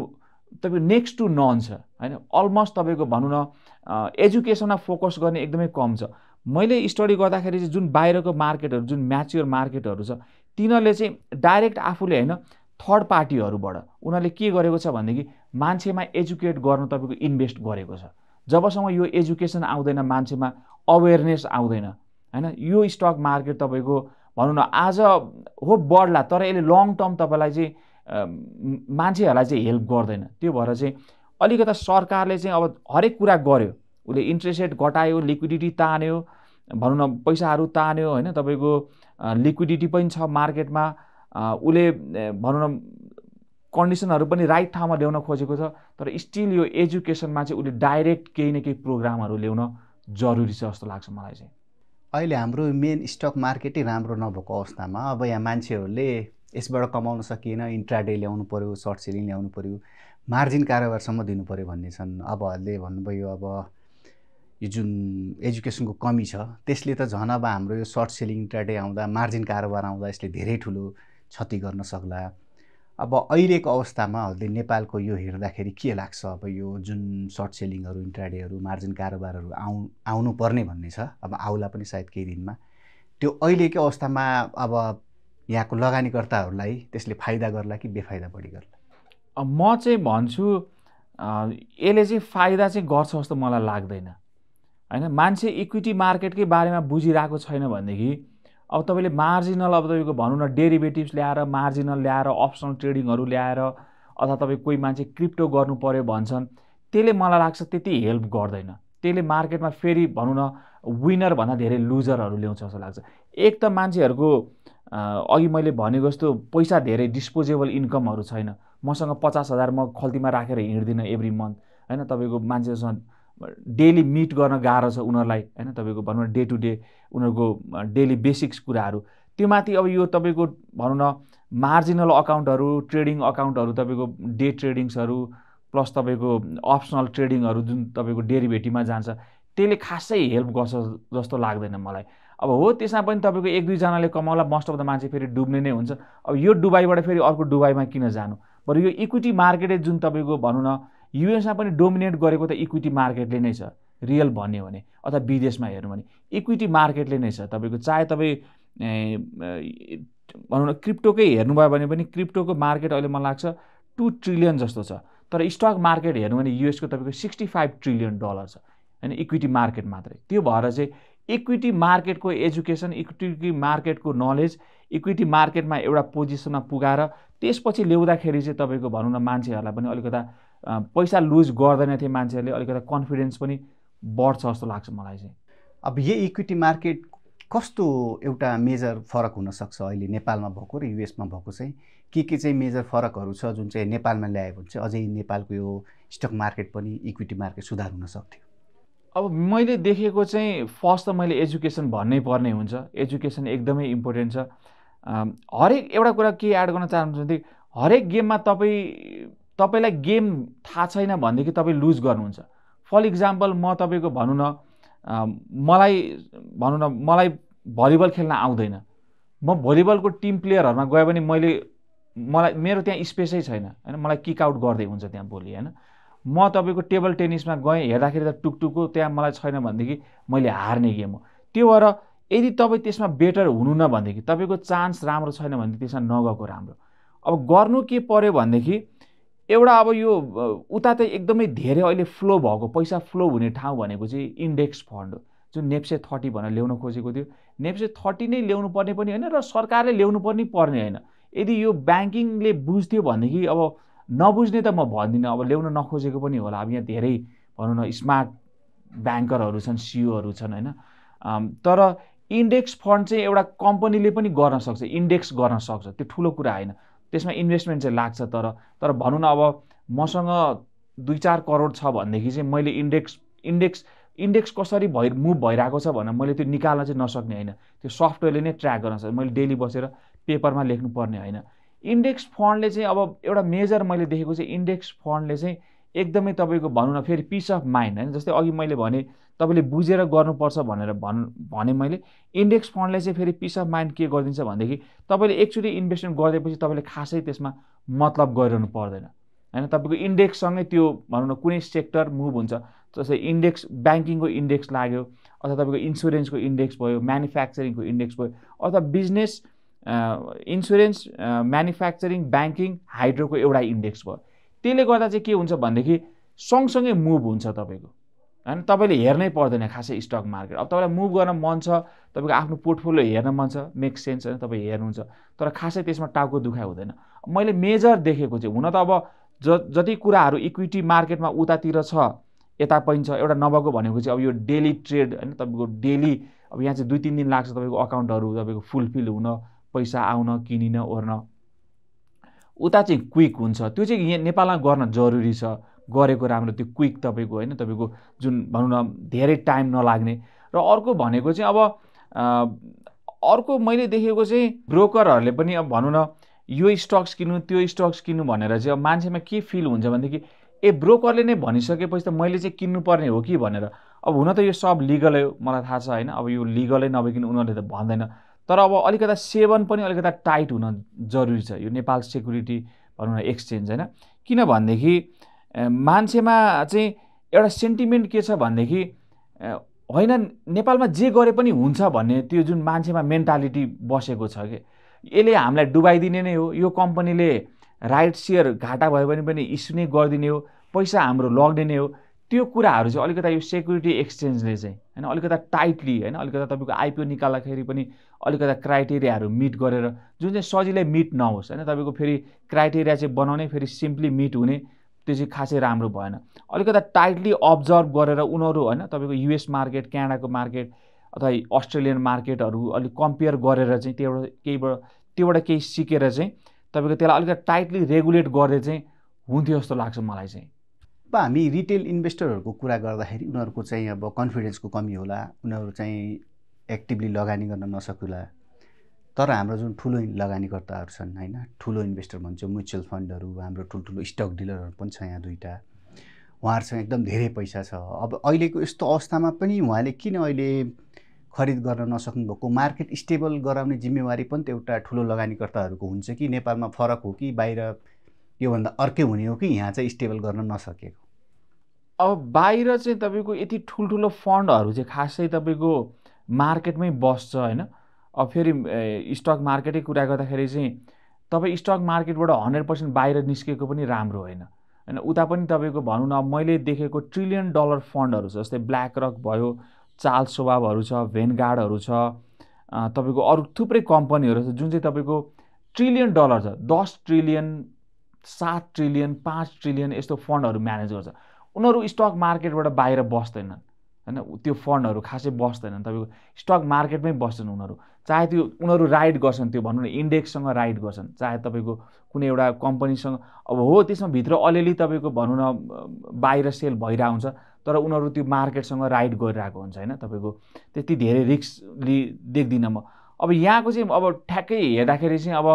तपाईँको नेक्स्ट टु नन छ हैन। अलमोस्ट तपाईँको भनौँ न एजुकेसनमा फोकस गर्ने एकदमै कम छ। मैले स्टडी गर्दाखेरि चाहिँ जुन बाहिरको मार्केटहरू, जुन म्याच्योर मार्केटहरू छ, तिनीहरूले चाहिँ डाइरेक्ट आफूले हैन थर्ड पार्टीहरूबाट उनीहरूले के गरेको छ भनेदेखि मान्छेमा एजुकेट गर्न तपाईँको इन्भेस्ट गरेको छ। जबसम्म यो एजुकेसन आउँदैन, मान्छेमा अवेरनेस आउँदैन हैन, यो स्टक मार्केट तपाईँको भनौँ न आज हो बढ्ला तर यसले लङ टर्म तपाईँलाई चाहिँ मान्छेहरूलाई चाहिँ हेल्प गर्दैन। त्यो भएर चाहिँ अलिकता सरकारले चाहिँ अब हरेक कुरा गर्यो, उसले इन्ट्रेस्ट रेट घटायो, लिक्विडिटी तान्यो, भनौँ न पैसाहरू तान्यो हैन, तपाईँको लिक्विडिटी पनि छ मार्केटमा, उसले भनौँ न कन्डिसनहरू पनि राइट ठाउँमा ल्याउन खोजेको छ, तर स्टिल यो एजुकेसनमा चाहिँ उसले डाइरेक्ट केही न केही प्रोग्रामहरू ल्याउन जरुरी छ जस्तो लाग्छ मलाई चाहिँ। अहिले हाम्रो मेन स्टक मार्केटै राम्रो नभएको अवस्थामा अब यहाँ मान्छेहरूले यसबाट कमाउन सकिएन, इन्ट्राडे ल्याउनु पर्यो, सर्ट सेलिङ ल्याउनु पर्यो, मार्जिन कारोबारसम्म दिनु पर्यो भन्ने छन्। अबहरूले भन्नुभयो अब यो जुन एजुकेसनको कमी छ त्यसले त झन् अब हाम्रो यो सर्ट सेलिङ इन्ट्राडे आउँदा, मार्जिन कारोबार आउँदा यसले धेरै ठुलो क्षति गर्न सक्ला। अब अहिलेको अवस्थामाहरूले नेपालको यो हेर्दाखेरि के लाग्छ, अब यो जुन सर्ट सेलिङहरू, इन्ट्राडेहरू, मार्जिन कारोबारहरू आउनु पर्ने भन्ने छ, अब आउला पनि सायद केही दिनमा, त्यो अहिलेको अवस्थामा अब यहाँको लगानीकर्ताहरूलाई त्यसले फाइदा गर्ला कि बेफाइदा बढी गर्ला? म चाहिँ भन्छु यसले चाहिँ फाइदा चाहिँ गर्छ जस्तो मलाई लाग्दैन हैन। मान्छे इक्विटी मार्केटकै बारेमा बुझिरहेको छैन भनेदेखि अब तपाईँले मार्जिनल, अब तपाईँको भनौँ न डेरिभेटिभ्स ल्याएर, मार्जिनल ल्याएर, अप्सनल ट्रेडिङहरू ल्याएर, अथवा तपाईँ कोही मान्छे क्रिप्टो गर्नु पर्यो भन्छन्, त्यसले मलाई लाग्छ त्यति हेल्प गर्दैन। त्यसले मार्केटमा फेरि भनौँ न विनर भन्दा धेरै लुजरहरू ल्याउँछ जस्तो लाग्छ। एक त मान्छेहरूको अघि मैले भनेको जस्तो पैसा धेरै डिस्पोजेबल इन्कमहरू छैन। मसँग 50,000 म खल्तीमा राखेर हिँड्दिनँ एभ्री मन्थ हैन। तपाईँको मान्छेसँग डेली मिट गर्न गाह्रो छ उनीहरूलाई हैन। तपाईँको भनौँ न डे टु डे उनीहरूको डेली बेसिक्स कुराहरू, त्यो माथि अब यो तपाईँको भनौँ न मार्जिनल अकाउन्टहरू, ट्रेडिङ अकाउन्टहरू, तपाईँको डे ट्रेडिङ्सहरू प्लस तपाईँको अप्सनल ट्रेडिङहरू जुन तपाईँको डेरिभेटिभमा जान्छ, त्यसले खासै हेल्प गर्छ जस्तो लाग्दैन मलाई। अब हो त्यसमा पनि तपाईँको 1-2जनाले कमाउला, मोस्ट अफ द मान्छे फेरि डुब्ने नै हुन्छ। अब यो डुबाईबाट फेरि अर्को डुबाईमा किन जानु? बरु यो इक्विटी मार्केटै जुन तपाईँको भनौँ न युएसमा पनि डोमिनेट गरेको त इक्विटी मार्केटले नै छ, रियल भन्यो भने, अथवा विदेशमा हेर्नु भने इक्विटी मार्केटले नै छ। तपाईँको चाहे तपाईँ भनौँ न क्रिप्टोकै हेर्नुभयो भने पनि क्रिप्टोको मार्केट अहिले मलाई लाग्छ 2 ट्रिलियन जस्तो छ, तर स्टक मार्केट हेर्नु भने युएसको तपाईँको $65 ट्रिलियन छ। हैन, इक्विटी मार्केट मात्रै। त्यो भएर चाहिँ इक्विटी मार्केटको एजुकेसन, इक्विटी मार्केटको नलेज, इक्विटी मार्केटमा एउटा पोजिसनमा पुगाएर त्यसपछि ल्याउँदाखेरि चाहिँ तपाईँको भनौँ न मान्छेहरूलाई पनि अलिकता पैसा लुज गर्दैन थिए, मान्छेहरूले अलिकता कन्फिडेन्स पनि बढ्छ जस्तो लाग्छ मलाई चाहिँ। अब यही इक्विटी मार्केट कस्तो एउटा मेजर फरक हुनसक्छ अहिले नेपालमा भएको र युएसमा भएको चाहिँ के चाहिँ मेजर फरकहरू छ जुन चाहिँ नेपालमा ल्यायो भने चाहिँ अझै नेपालको यो स्टक मार्केट पनि इक्विटी मार्केट सुधार हुन सक्थ्यो? अब मैले देखेको चाहिँ फर्स्ट त मैले एजुकेसन भन्नै पर्ने हुन्छ। एजुकेसन एकदमै इम्पोर्टेन्ट छ। हरेक एउटा कुरा के एड गर्न चाहन्छु भने हरेक गेममा तपाईँलाई गेम थाहा छैन भनेदेखि तपाईँ लुज गर्नुहुन्छ। फर इक्जाम्पल म तपाईँको भनौँ न मलाई भलिबल खेल्न आउँदैन, म भलिबलको टिम प्लेयरहरूमा गयो भने मलाई मेरो त्यहाँ स्पेसै छैन हैन, मलाई किक आउट गर्दै हुन्छ त्यहाँ भोलि हैन। म तपाईँको टेबल टेनिसमा गएँ, हेर्दाखेरि त टुकटुको त्यहाँ मलाई छैन भनेदेखि मैले हार्ने गेम हो। त्यो भएर यदि तपाईँ त्यसमा बेटर हुनु न भनेदेखि तपाईँको चान्स राम्रो छैन भने त्यसमा नगएको राम्रो। अब गर्नु के पर्यो भनेदेखि एउटा अब यो उता त एकदमै धेरै अहिले फ्लो भएको पैसा फ्लो हुने ठाउँ भनेको चाहिँ इन्डेक्स फन्ड हो, जुन नेप्से 30 भनेर ल्याउन खोजेको थियो। नेप्से 30 नै ल्याउनु पर्ने पनि होइन र सरकारले ल्याउनु पर्ने होइन। यदि यो ब्याङ्किङले बुझ्थ्यो भनेदेखि अब नबुझ्ने त म भन्दिनँ, अब ल्याउन नखोजेको पनि होला। अब यहाँ धेरै भनौँ न स्मार्ट ब्याङ्करहरू छन्, सिओहरू छन् होइन। तर इन्डेक्स फन्ड चाहिँ एउटा कम्पनीले पनि गर्न सक्छ, इन्डेक्स गर्न सक्छ, त्यो ठुलो कुरा होइन। त्यसमा इन्भेस्टमेन्ट चाहिँ लाग्छ, तर भनौँ न अब मसँग 2-4 करोड छ भनेदेखि चाहिँ मैले इन्डेक्स कसरी मुभ भइरहेको छ भनेर मैले त्यो निकाल्न चाहिँ नसक्ने होइन। त्यो सफ्टवेयरले नै ट्र्याक गर्न सक्छ, मैले डेली बसेर पेपरमा लेख्नुपर्ने होइन। इन्डेक्स फन्डले चाहिँ अब एउटा मेजर मैले देखेको चाहिँ इन्डेक्स फन्डले चाहिँ एकदमै तपाईँको भनौँ न फेरि पिस अफ माइन्ड होइन। जस्तै अघि मैले भने तपाईँले बुझेर गर्नुपर्छ भनेर भने मैले, इन्डेक्स फन्डले चाहिँ फेरि पिस अफ माइन्ड के गरिदिन्छ भनेदेखि तपाईँले एकचोटि इन्भेस्टमेन्ट गरिदिएपछि तपाईँले खासै त्यसमा मतलब गरिरहनु पर्दैन होइन। तपाईँको इन्डेक्ससँगै त्यो भनौँ न कुनै सेक्टर मुभ हुन्छ। जस्तै इन्डेक्स ब्याङ्किङको इन्डेक्स लाग्यो, अथवा तपाईँको इन्सुरेन्सको इन्डेक्स भयो, म्यानुफ्याक्चरिङको इन्डेक्स भयो, अथवा बिजनेस इन्सुरेन्स, म्यानुफ्याक्चरिङ, ब्याङ्किङ, हाइड्रोको एउटा इन्डेक्स भयो। त्यसले गर्दा चाहिँ के हुन्छ भनेदेखि सँगसँगै मुभ हुन्छ तपाईँको होइन। तपाईँले हेर्नै पर्दैन खासै स्टक मार्केट। अब तपाईँलाई मुभ गर्न मन छ, तपाईँको आफ्नो पोर्टफोलियो हेर्न मन छ, मेक सेन्स होइन, तपाईँ हेर्नुहुन्छ, तर खासै त्यसमा टाउको दुखाइ हुँदैन। मैले मेजर देखेको चाहिँ हुन त अब जति कुराहरू इक्विटी मार्केटमा उतातिर छ यता पनि छ, एउटा नभएको भनेको चाहिँ अब यो डेली ट्रेड होइन। तपाईँको डेली अब यहाँ चाहिँ 2-3 दिन लाग्छ तपाईँको अकाउन्टहरू तपाईँको फुलफिल हुन, पैसा आउन, किनिन ओर्न। उता चाहिँ क्विक हुन्छ, त्यो चाहिँ यहाँ नेपालमा गर्न जरुरी छ, गरेको राम्रो। त्यो क्विक तपाईँको होइन, तपाईँको जुन भनौँ न धेरै टाइम नलाग्ने। र अर्को भनेको चाहिँ अब अर्को मैले देखेको चाहिँ ब्रोकरहरूले पनि अब भनौँ न यो स्टक्स किन्नु त्यो स्टक्स किन्नु भनेर चाहिँ अब मान्छेमा के फिल हुन्छ भनेदेखि ब्रोकरले नै भनिसकेपछि त मैले चाहिँ किन्नुपर्ने हो कि भनेर। अब हुन त यो सब लिगलै हो, मलाई थाहा छ होइन। अब यो लिगलै नभइकन उनीहरूले त भन्दैन, तर अब अलिकता सेवन पनि अलिकता टाइट हुन जरुरी छ यो नेपाल सेक्युरिटी भनौँ न एक्सचेन्ज होइन। किनभनेदेखि मान्छेमा चाहिँ एउटा सेन्टिमेन्ट के छ भनेदेखि होइन नेपालमा जे गरे पनि हुन्छ भन्ने त्यो जुन मान्छेमा मेन्टालिटी बसेको छ कि यसले हामीलाई डुबाइदिने नै हो, यो कम्पनीले राइट सेयर घाटा भयो भने पनि इस्यु नै गरिदिने हो, पैसा हाम्रो लग्ने नै हो। त्यो कुराहरू चाहिँ अलिकता यो सेक्युरिटी एक्सचेन्जले चाहिँ होइन अलिकता टाइटली होइन, अलिकता तपाईँको आइपिओ निकाल्दाखेरि पनि अलिकता क्राइटेरियाहरू मिट गरेर, जुन चाहिँ सजिलै मिट नहोस् होइन। तपाईँको फेरि क्राइटेरिया चाहिँ बनाउने फेरि सिम्पली मिट हुने, त्यो चाहिँ खासै राम्रो भएन। अलिकता टाइटली अब्जर्भ गरेर उनीहरू होइन तपाईँको युएस मार्केट, क्यानाडाको मार्केट अथवा अस्ट्रेलियन मार्केटहरू अलिक कम्पेयर गरेर चाहिँ त्योबाट केही सिकेर चाहिँ तपाईँको त्यसलाई अलिकति टाइटली रेगुलेट गर्दै चाहिँ हुन्थ्यो जस्तो लाग्छ मलाई चाहिँ। अब हामी रिटेल इन्भेस्टरहरूको कुरा गर्दाखेरि उनीहरूको चाहिँ अब कन्फिडेन्सको कमी होला, उनीहरू चाहिँ एक्टिभली लगानी गर्न नसकुला। तर हाम्रो जुन ठुलो लगानीकर्ताहरू छन् होइन, ठुलो इन्भेस्टर भन्छ म्युचुअल फन्डहरू, हाम्रो ठुल्ठुलो स्टक डिलरहरू पनि छ यहाँ 2टा, उहाँहरूसँग एकदम धेरै पैसा छ। अब अहिलेको यस्तो अवस्थामा पनि उहाँले किन अहिले खरिद गर्न नसक्नु भएको? मार्केट स्टेबल गराउने जिम्मेवारी पनि त एउटा ठुलो लगानीकर्ताहरूको हुन्छ कि नेपालमा फरक हो कि बाहिर योभन्दा अर्कै हुने हो कि यहाँ चाहिँ स्टेबल गर्न नसकेको? अब बाहिर चाहिँ तपाईँको यति ठुल्ठुलो फन्डहरू चाहिँ खासै तपाईँको मार्केटमै बस्छ होइन। अब फेरि स्टक मार्केटै कुरा गर्दाखेरि चाहिँ तपाईँ स्टक मार्केटबाट 100% बाहिर निस्केको पनि राम्रो होइन हैन। उता पनि तपाईँको भनौँ न मैले देखेको $1 ट्रिलियन फन्डहरू छ, जस्तै ब्ल्याक रक भयो, चार्ल्स श्वाबहरू छ, भेनगार्डहरू छ, तपाईँको अरू थुप्रै कम्पनीहरू छ जुन चाहिँ तपाईँको $1 ट्रिलियन छ, 10 ट्रिलियन, 7 ट्रिलियन, 5 ट्रिलियन यस्तो फन्डहरू म्यानेज गर्छ। उनीहरू स्टक मार्केटबाट बाहिर बस्दैनन् हैन, त्यो फन्डहरू खासै बस्दैनन्, तपाईँको स्टक मार्केटमै बस्छन् उनीहरू। चाहे त्यो उनीहरू राइड गर्छन्, त्यो भनौँ न इन्डेक्ससँग राइड गर्छन्, चाहे तपाईँको कुनै एउटा कम्पनीसँग अब हो त्यसमा भित्र अलिअलि तपाईँको भनौँ न बाहिर सेल भइरहेको हुन्छ, तर उनीहरू त्यो मार्केटसँग राइड गरिरहेको हुन्छ हैन। तपाईँको त्यति धेरै रिस्क देख्दिनँ म। अब यहाँको चाहिँ अब ठ्याक्कै हेर्दाखेरि चाहिँ अब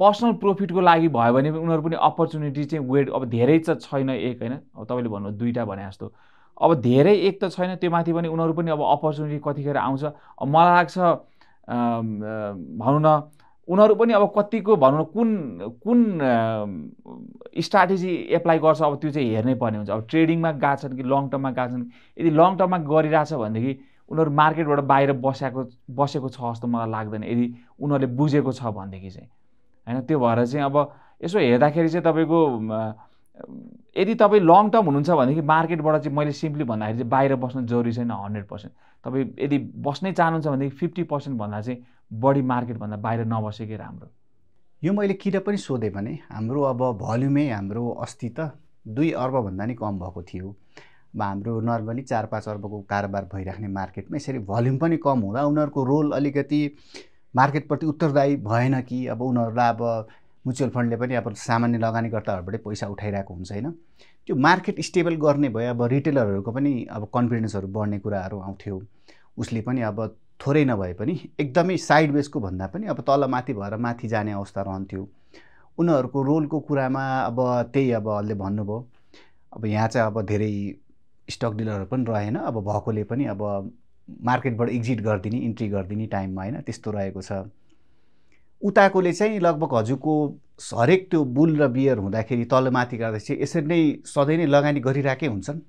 पर्सनल प्रफिटको लागि भयो भने उनीहरू पनि अपर्च्युनिटी चाहिँ वेट अब धेरै त छैन एक हैन, अब तपाईँले भन्नु 2टा भने जस्तो अब धेरै एक त छैन, त्यो माथि पनि उनीहरू पनि अब अपर्च्युनिटी कतिखेर आउँछ। अब मलाई लाग्छ भनौँ न उनीहरू पनि अब कतिको भनौँ न कुन स्ट्राटेजी एप्लाई गर्छ अब त्यो चाहिँ हेर्नै पर्ने हुन्छ। अब ट्रेडिङमा गएछन् कि लङ टर्ममा गएछन्, यदि लङ टर्ममा गरिरहेछ भनेदेखि उनीहरू मार्केटबाट बाहिर बसेको छ जस्तो मलाई लाग्दैन, यदि उनीहरूले बुझेको छ भनेदेखि चाहिँ हैन। त्यो भएर चाहिँ अब यसो हेर्दाखेरि चाहिँ तपाईँको यदि तपाईँ लङ टर्म हुनुहुन्छ भनेदेखि मार्केटबाट चाहिँ मैले सिम्पली भन्दाखेरि चाहिँ बाहिर बस्नु जरुरी छैन 100%। तपाईँ यदि बस्नै चाहनुहुन्छ भनेदेखि 50% भन्दा चाहिँ बढी मार्केटभन्दा बाहिर नबसेकै राम्रो। यो मैले किन पनि सोधेँ भने हाम्रो अब भल्युमै हाम्रो अस्ति त 2 अर्बभन्दा नि कम भएको थियो। अब हाम्रो नर्मली 4-5 अर्बको कारोबार भइराख्ने मार्केटमा यसरी भल्युम पनि कम हुँदा उनीहरूको रोल अलिकति मार्केटप्रति उत्तरदायी भएन कि अब उनीहरूलाई अब म्युचुअल फन्डले पनि अब सामान्य लगानीकर्ताहरूबाटै पैसा उठाइरहेको हुन्छ हैन। त्यो मार्केट स्टेबल गर्ने भए अब रिटेलरहरूको पनि अब कन्फिडेन्सहरू बढ्ने कुराहरू आउँथ्यो। उसले पनि अब थोरै नभए पनि एकदमै साइडवेजको भन्दा पनि अब तलमाथि भएर माथि जाने अवस्था रहन्थ्यो। उनीहरूको रोलको कुरामा अब त्यही अब अलले भन्नुभयो, अब यहाँ चाहिँ अब धेरै स्टक डिलरहरू पनि रहेन, अब भएकोले पनि अब मार्केटबाट एक्जिट गरिदिने इन्ट्री गरिदिने टाइममा हैन, त्यस्तो रहेको छ। उताकोले चाहिँ लगभग हजुरको हरेक त्यो बुल र बियर हुँदाखेरि तलमाथि गर्दाखेरि यसरी नै सधैँ नै लगानी गरिरहेकै हुन्छन्।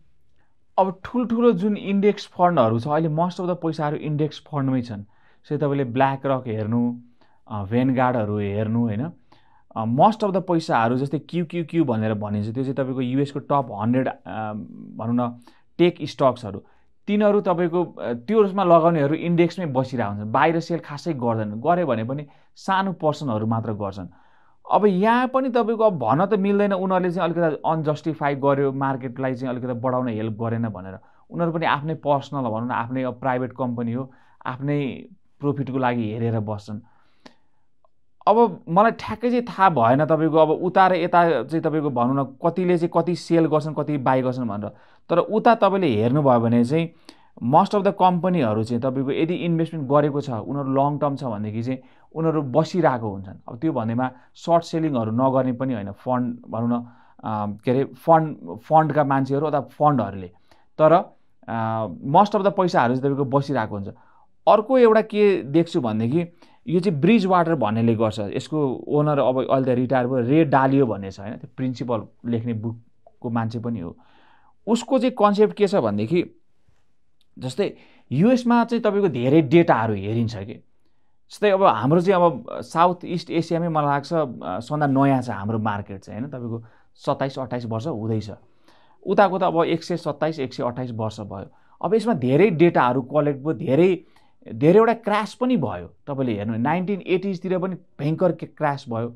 अब ठुल्ठुलो जुन इन्डेक्स फन्डहरू छ अहिले मोस्ट अफ द पैसाहरू इन्डेक्स फन्डमै छन्। जस्तै तपाईँले ब्ल्याक रक हेर्नु, भेनगार्डहरू हेर्नु हैन, मोस्ट अफ द पैसाहरू जस्तै क्यू भनेर भनिन्छ, त्यो चाहिँ तपाईँको युएसको टप 100 भनौँ न टेक स्टक्सहरू, तिनीहरू तपाईँको त्योमा लगाउनेहरू इन्डेक्समै बसिरहेको हुन्छन्, बाहिर सेल खासै गर्दैनन्, गरे भने पनि सानो पर्सनहरू मात्र गर्छन्। अब यहाँ पनि तपाईँको अब भन्न त मिल्दैन उनीहरूले चाहिँ अलिकति अनजस्टिफाई गर्यो, मार्केटलाई चाहिँ अलिकति बढाउन हेल्प गरेन भनेर। उनीहरू पनि आफ्नै पर्सनल भनौँ न आफ्नै अब प्राइभेट कम्पनी हो, आफ्नै प्रफिटको लागि हेरेर बस्छन्। अब मलाई ठ्याक्कै चाहिँ थाहा भएन तपाईँको अब उता र यता चाहिँ तपाईँको भनौँ न कतिले चाहिँ कति सेल गर्छन् कति बाई गर्छन् भनेर। तर उता तपाईँले हेर्नुभयो भने चाहिँ मोस्ट अफ द कम्पनीहरू चाहिँ तपाईँको यदि इन्भेस्टमेन्ट गरेको छ उनीहरू लङ टर्म छ भनेदेखि चाहिँ उनीहरू बसिरहेको हुन्छन्। अब त्यो भन्दैमा सर्ट सेलिङहरू नगर्ने पनि होइन, फन्ड भनौँ न के अरे फन्डका मान्छेहरू अथवा फन्डहरूले, तर मोस्ट अफ द पैसाहरू चाहिँ तपाईँको बसिरहेको हुन्छ। अर्को एउटा के देख्छु भनेदेखि यो चाहिँ ब्रिज वाटर भन्नेले गर्छ, यसको ओनर अब अहिले त रिटायर भयो, रे डालियो भन्ने छ हैन, त्यो प्रिन्सिपल लेख्ने बुकको मान्छे पनि हो। उसको चाहिँ कन्सेप्ट के छ भनेदेखि जस्तै युएसमा चाहिँ तपाईँको धेरै डेटाहरू हेरिन्छ कि, जस्तै अब हाम्रो चाहिँ अब साउथ इस्ट एसियामै मलाई लाग्छ सदा नयाँ छ हाम्रो मार्केट चाहिँ हैन, तपाईँको 27-28 वर्ष हुँदैछ। उताको त अब 127-128 वर्ष भयो। अब यसमा धेरै डेटाहरू कलेक्ट भयो, धेरैवटा क्रास पनि भयो। तपाईँले हेर्नु 1980s तिर पनि भयङ्कर क्रास भयो,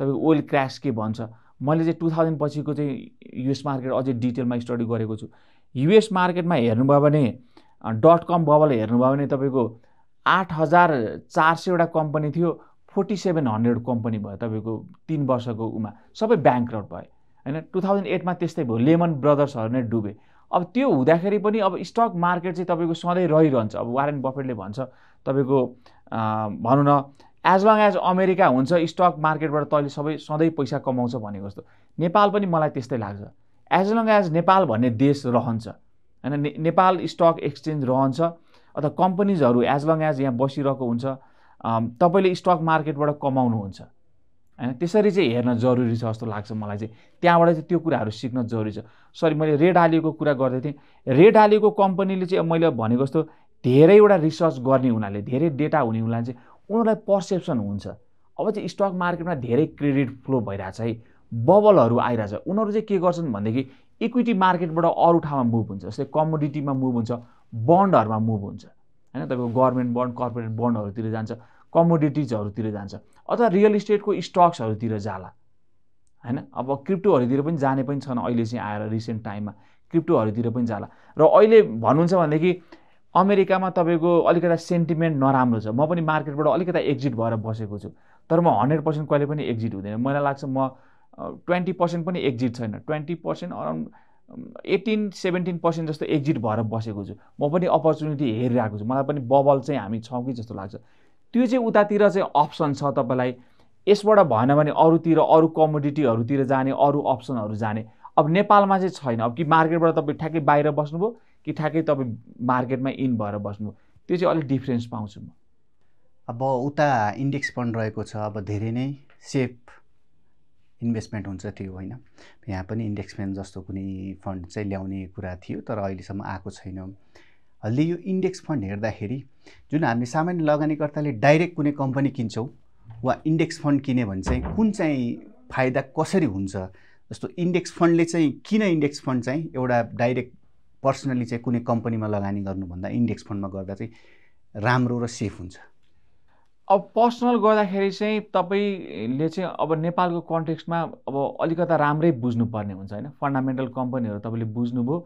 तपाईँको ओइल क्रास के भन्छ। मैले चाहिँ 2000 पछिको चाहिँ युएस मार्केट अझै डिटेलमा स्टडी गरेको छु। युएस मार्केटमा हेर्नुभयो भने .com बबल हेर्नुभयो भने तपाईँको 8400 वटा कम्पनी थियो, 4700 कम्पनी भयो तपाईँको 3 वर्षको उमा, सबै ब्याङ्क्रप्ट भयो हैन। 2008 मा त्यस्तै भयो, लेमन ब्रदर्सहरू नै डुबे। अब त्यो हुँदाखेरि पनि अब स्टक मार्केट चाहिँ तपाईँको सधैँ रहिरहन्छ। अब वारेन बफेटले भन्छ तपाईँको भनौँ न एज लङ एज अमेरिका हुन्छ स्टक मार्केटबाट तैँले सधैँ पैसा कमाउँछ भनेको जस्तो नेपाल पनि मलाई त्यस्तै लाग्छ। एज लङ एज नेपाल भन्ने देश रहन्छ हैन, नेपाल स्टक एक्सचेन्ज रहन्छ अथवा कम्पनीजहरू एज लङ एज यहाँ बसिरहेको हुन्छ, तपाईँले स्टक मार्केटबाट कमाउनुहुन्छ हैन। त्यसरी चाहिँ हेर्न जरुरी छ जस्तो लाग्छ मलाई चाहिँ, त्यहाँबाट चाहिँ त्यो कुराहरू सिक्न जरुरी छ। सरी मैले रेड आलियोको कुरा गर्दै थिएँ। रेड आलियोको कम्पनीले चाहिँ मैले भनेको जस्तो धेरैवटा रिसर्च गर्ने हुनाले, धेरै डेटा हुने हुनाले चाहिँ उनीहरूलाई पर्सेप्सन हुन्छ अब चाहिँ स्टक मार्केटमा धेरै क्रेडिट फ्लो भइरहेछ है, बबलहरू आइरहेछ। उनीहरू चाहिँ के गर्छन् भनेदेखि इक्विटी मार्केटबाट अरू ठाउँमा मुभ हुन्छ, जस्तै कमोडिटीमा मुभ हुन्छ, बन्डहरूमा मुभ हुन्छ होइन। तपाईँको गभर्मेन्ट बन्ड, कर्पोरेट बन्डहरूतिर जान्छ, कमोडिटिजहरूतिर जान्छ, अथवा रियल इस्टेटको स्टक्सहरूतिर जाला होइन। अब क्रिप्टोहरूतिर पनि जाने पनि छन् अहिले चाहिँ आएर रिसेन्ट टाइममा क्रिप्टोहरूतिर पनि जाला। र अहिले भन्नुहुन्छ भनेदेखि अमेरिकामा तपाईँको अलिकता सेन्टिमेन्ट नराम्रो छ, म पनि मार्केटबाट अलिकता एक्जिट भएर बसेको छु, तर म 100% कहिले पनि एक्जिट हुँदैन। मलाई लाग्छ म 20% पनि एक्जिट छैन, 20% अराउन्ड 18-17% जस्तो एक्जिट भएर बसेको छु। म पनि अपर्च्युनिटी हेरिरहेको छु, मलाई पनि बबल चाहिँ हामी छौँ कि जस्तो लाग्छ। त्यो चाहिँ उतातिर चाहिँ अप्सन छ तपाईँलाई, यसबाट भएन भने अरूतिर, अरू कमोडिटीहरूतिर जाने, अरू अप्सनहरू जाने। अब नेपालमा चाहिँ छैन। अब कि मार्केटबाट तपाईँ ठ्याक्कै बाहिर बस्नुभयो कि ठ्याक्कै तपाईँ मार्केटमा इन भएर बस्नुभयो, त्यो चाहिँ अलिक डिफ्रेन्स पाउँछु म। अब उता इन्डेक्स फन्ड रहेको छ, अब धेरै नै सेफ इन्भेस्टमेन्ट हुन्छ त्यो होइन। यहाँ पनि इन्डेक्स फन्ड जस्तो कुनै फन्ड चाहिँ ल्याउने कुरा थियो, तर अहिलेसम्म आएको छैन। अहिले यो इन्डेक्स फन्ड हेर्दाखेरि जुन हामीले सामान्य लगानीकर्ताले डाइरेक्ट कुनै कम्पनी किन्छौँ वा इन्डेक्स फन्ड किन्यो भने चाहिँ कुन चाहिँ फाइदा कसरी हुन्छ, जस्तो इन्डेक्स फन्डले चाहिँ किन इन्डेक्स फन्ड चाहिँ एउटा डाइरेक्ट पर्सनली चाहिँ कुनै कम्पनीमा लगानी गर्नुभन्दा इन्डेक्स फन्डमा गर्दा चाहिँ राम्रो र सेफ हुन्छ? अब पर्सनल गर्दाखेरि चाहिँ तपाईँले चाहिँ अब नेपालको कन्टेक्स्टमा अब अलिकता राम्रै बुझ्नुपर्ने हुन्छ होइन। फन्डामेन्टल कम्पनीहरू तपाईँले बुझ्नुभयो,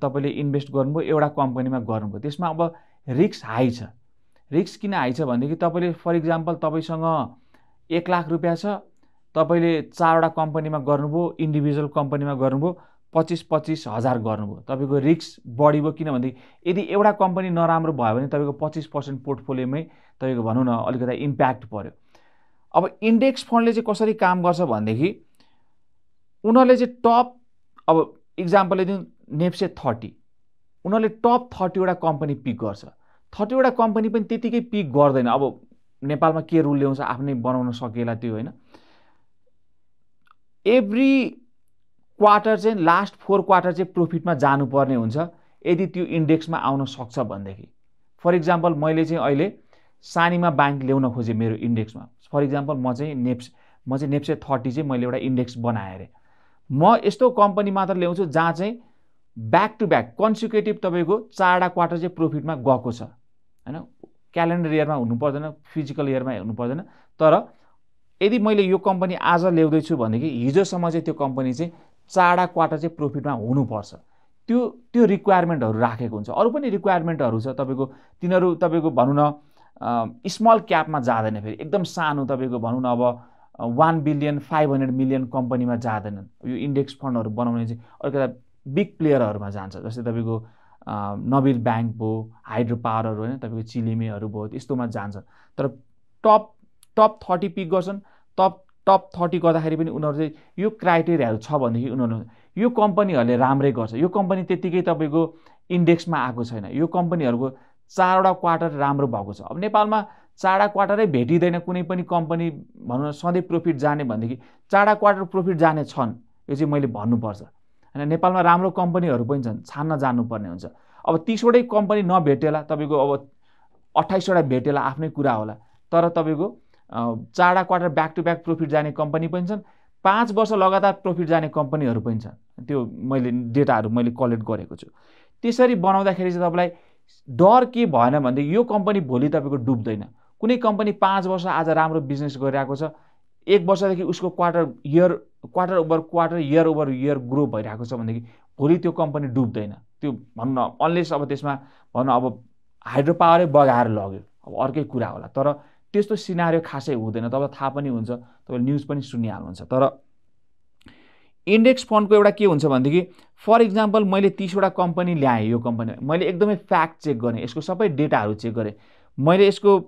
तपाईँले इन्भेस्ट गर्नुभयो, एउटा कम्पनीमा गर्नुभयो, त्यसमा अब रिस्क हाई छ। रिस्क किन हाई छ भनेदेखि तपाईँले फर इक्जाम्पल तपाईँसँग 1 लाख रुपियाँ छ, तपाईँले 4वटा कम्पनीमा गर्नुभयो, इन्डिभिजुअल कम्पनीमा गर्नुभयो, 25-25 हजार गर्नुभयो, तपाईँको रिस्क बढी भयो। किनभनेदेखि यदि एउटा कम्पनी नराम्रो भयो भने तपाईँको 25% पोर्टफोलियोमै तपाईँको भनौँ न अलिकता इम्प्याक्ट पर्यो। अब इन्डेक्स फन्डले चाहिँ कसरी काम गर्छ भनेदेखि उनीहरूले चाहिँ टप, अब इक्जाम्पल लिदिउँ नेप्से 30, उनीहरूले टप 30वटा कम्पनी पिक गर्छ। 30वटा कम्पनी पनि त्यतिकै पिक गर्दैन। अब नेपालमा के रुल ल्याउँछ आफ्नै बनाउन सकेला त्यो होइन। एभ्री क्वार्टर चाहिँ लास्ट 4 क्वार्टर चाहिँ प्रोफिटमा जानुपर्ने हुन्छ यदि त्यो इन्डेक्समा आउन सक्छ भनेदेखि। फर इक्जाम्पल मैले चाहिँ अहिले सानीमा ब्याङ्क ल्याउन खोजेँ मेरो इन्डेक्समा। फर इक्जाम्पल म चाहिँ नेप्से 30 चाहिँ मैले एउटा इन्डेक्स बनाएँ अरे। म यस्तो कम्पनी मात्र ल्याउँछु जहाँ चाहिँ ब्याक टु ब्याक कन्सिक्युटिभ तपाईँको 4वटा क्वार्टर चाहिँ प्रोफिटमा गएको छ होइन। क्यालेन्डर इयरमा हुनु पर्दैन, फिजिकल इयरमा हुनु पर्दैन, तर यदि मैले यो कम्पनी आज ल्याउँदैछु भनेदेखि हिजोसम्म चाहिँ त्यो कम्पनी चाहिँ 4वटा क्वार्टर चाहिँ प्रोफिटमा हुनुपर्छ। त्यो रिक्वायरमेन्टहरू राखेको हुन्छ। अरू पनि रिक्वायरमेन्टहरू छ तपाईँको, तिनीहरू तपाईँको भनौँ न स्मल क्यापमा जाँदैन, फेरि एकदम सानो तपाईँको भनौँ न अब 1 बिलियन 500 मिलियन कम्पनीमा जाँदैनन्। यो इन्डेक्स फन्डहरू बनाउने चाहिँ अलिकता बिग प्लेयरहरूमा जान्छ, जस्तै तपाईँको नबिल ब्याङ्क भयो, हाइड्रो पावरहरू होइन, तपाईँको चिलिमेहरू भयो, त्यस्तोमा जान्छ। तर टप 30 पिक गर्छन्। टप 30 गर्दाखेरि पनि उनीहरू चाहिँ यो क्राइटेरियाहरू छ भनेदेखि उनीहरू यो कम्पनीहरूले राम्रै गर्छ। यो कम्पनी त्यत्तिकै तपाईँको इन्डेक्समा आएको छैन, यो कम्पनीहरूको 4वटा क्वार्टर राम्रो भएको छ। अब नेपालमा 4वटा क्वार्टरै भेटिँदैन कुनै पनि कम्पनी भनौँ न सधैँ प्रफिट जाने भनेदेखि 4वटा क्वार्टर प्रफिट जाने छन्, यो चाहिँ मैले भन्नुपर्छ होइन। नेपालमा राम्रो कम्पनीहरू पनि छन्, छान्न जानुपर्ने हुन्छ। अब 30वटै कम्पनी नभेटेला तपाईँको, अब 28वटा भेटेला आफ्नै कुरा होला, तर तपाईँको 4वटा quarter back to back profit जाने कम्पनी पनि छन्, 5 वर्ष लगातार प्रफिट जाने कम्पनीहरू पनि छन्। त्यो मैले डेटाहरू मैले कलेक्ट गरेको छु। त्यसरी बनाउँदाखेरि चाहिँ तपाईँलाई डर के भएन भनेदेखि यो कम्पनी भोलि तपाईँको डुब्दैन। कुनै कम्पनी 5 वर्ष आज राम्रो बिजनेस गरिरहेको छ, 1 वर्षदेखि उसको quarter over quarter year over year grow भइरहेको छ भनेदेखि भोलि त्यो कम्पनी डुब्दैन। त्यो भनौँ न अनलेस अब त्यसमा भनौँ अब हाइड्रो पावरै बगाएर लग्यो, अब अर्कै कुरा होला, तर त्यस्तो सिनारियो खासै हुँदैन। तपाईँलाई थाहा पनि हुन्छ, तपाईँले न्युज पनि सुनिहाल्नुहुन्छ। तर इन्डेक्स फन्डको एउटा के हुन्छ भनेदेखि फर इक्जाम्पल मैले 30वटा कम्पनी ल्याएँ, यो कम्पनी मैले एकदमै फ्याक्ट चेक गरेँ, यसको सबै डेटाहरू चेक गरेँ, मैले यसको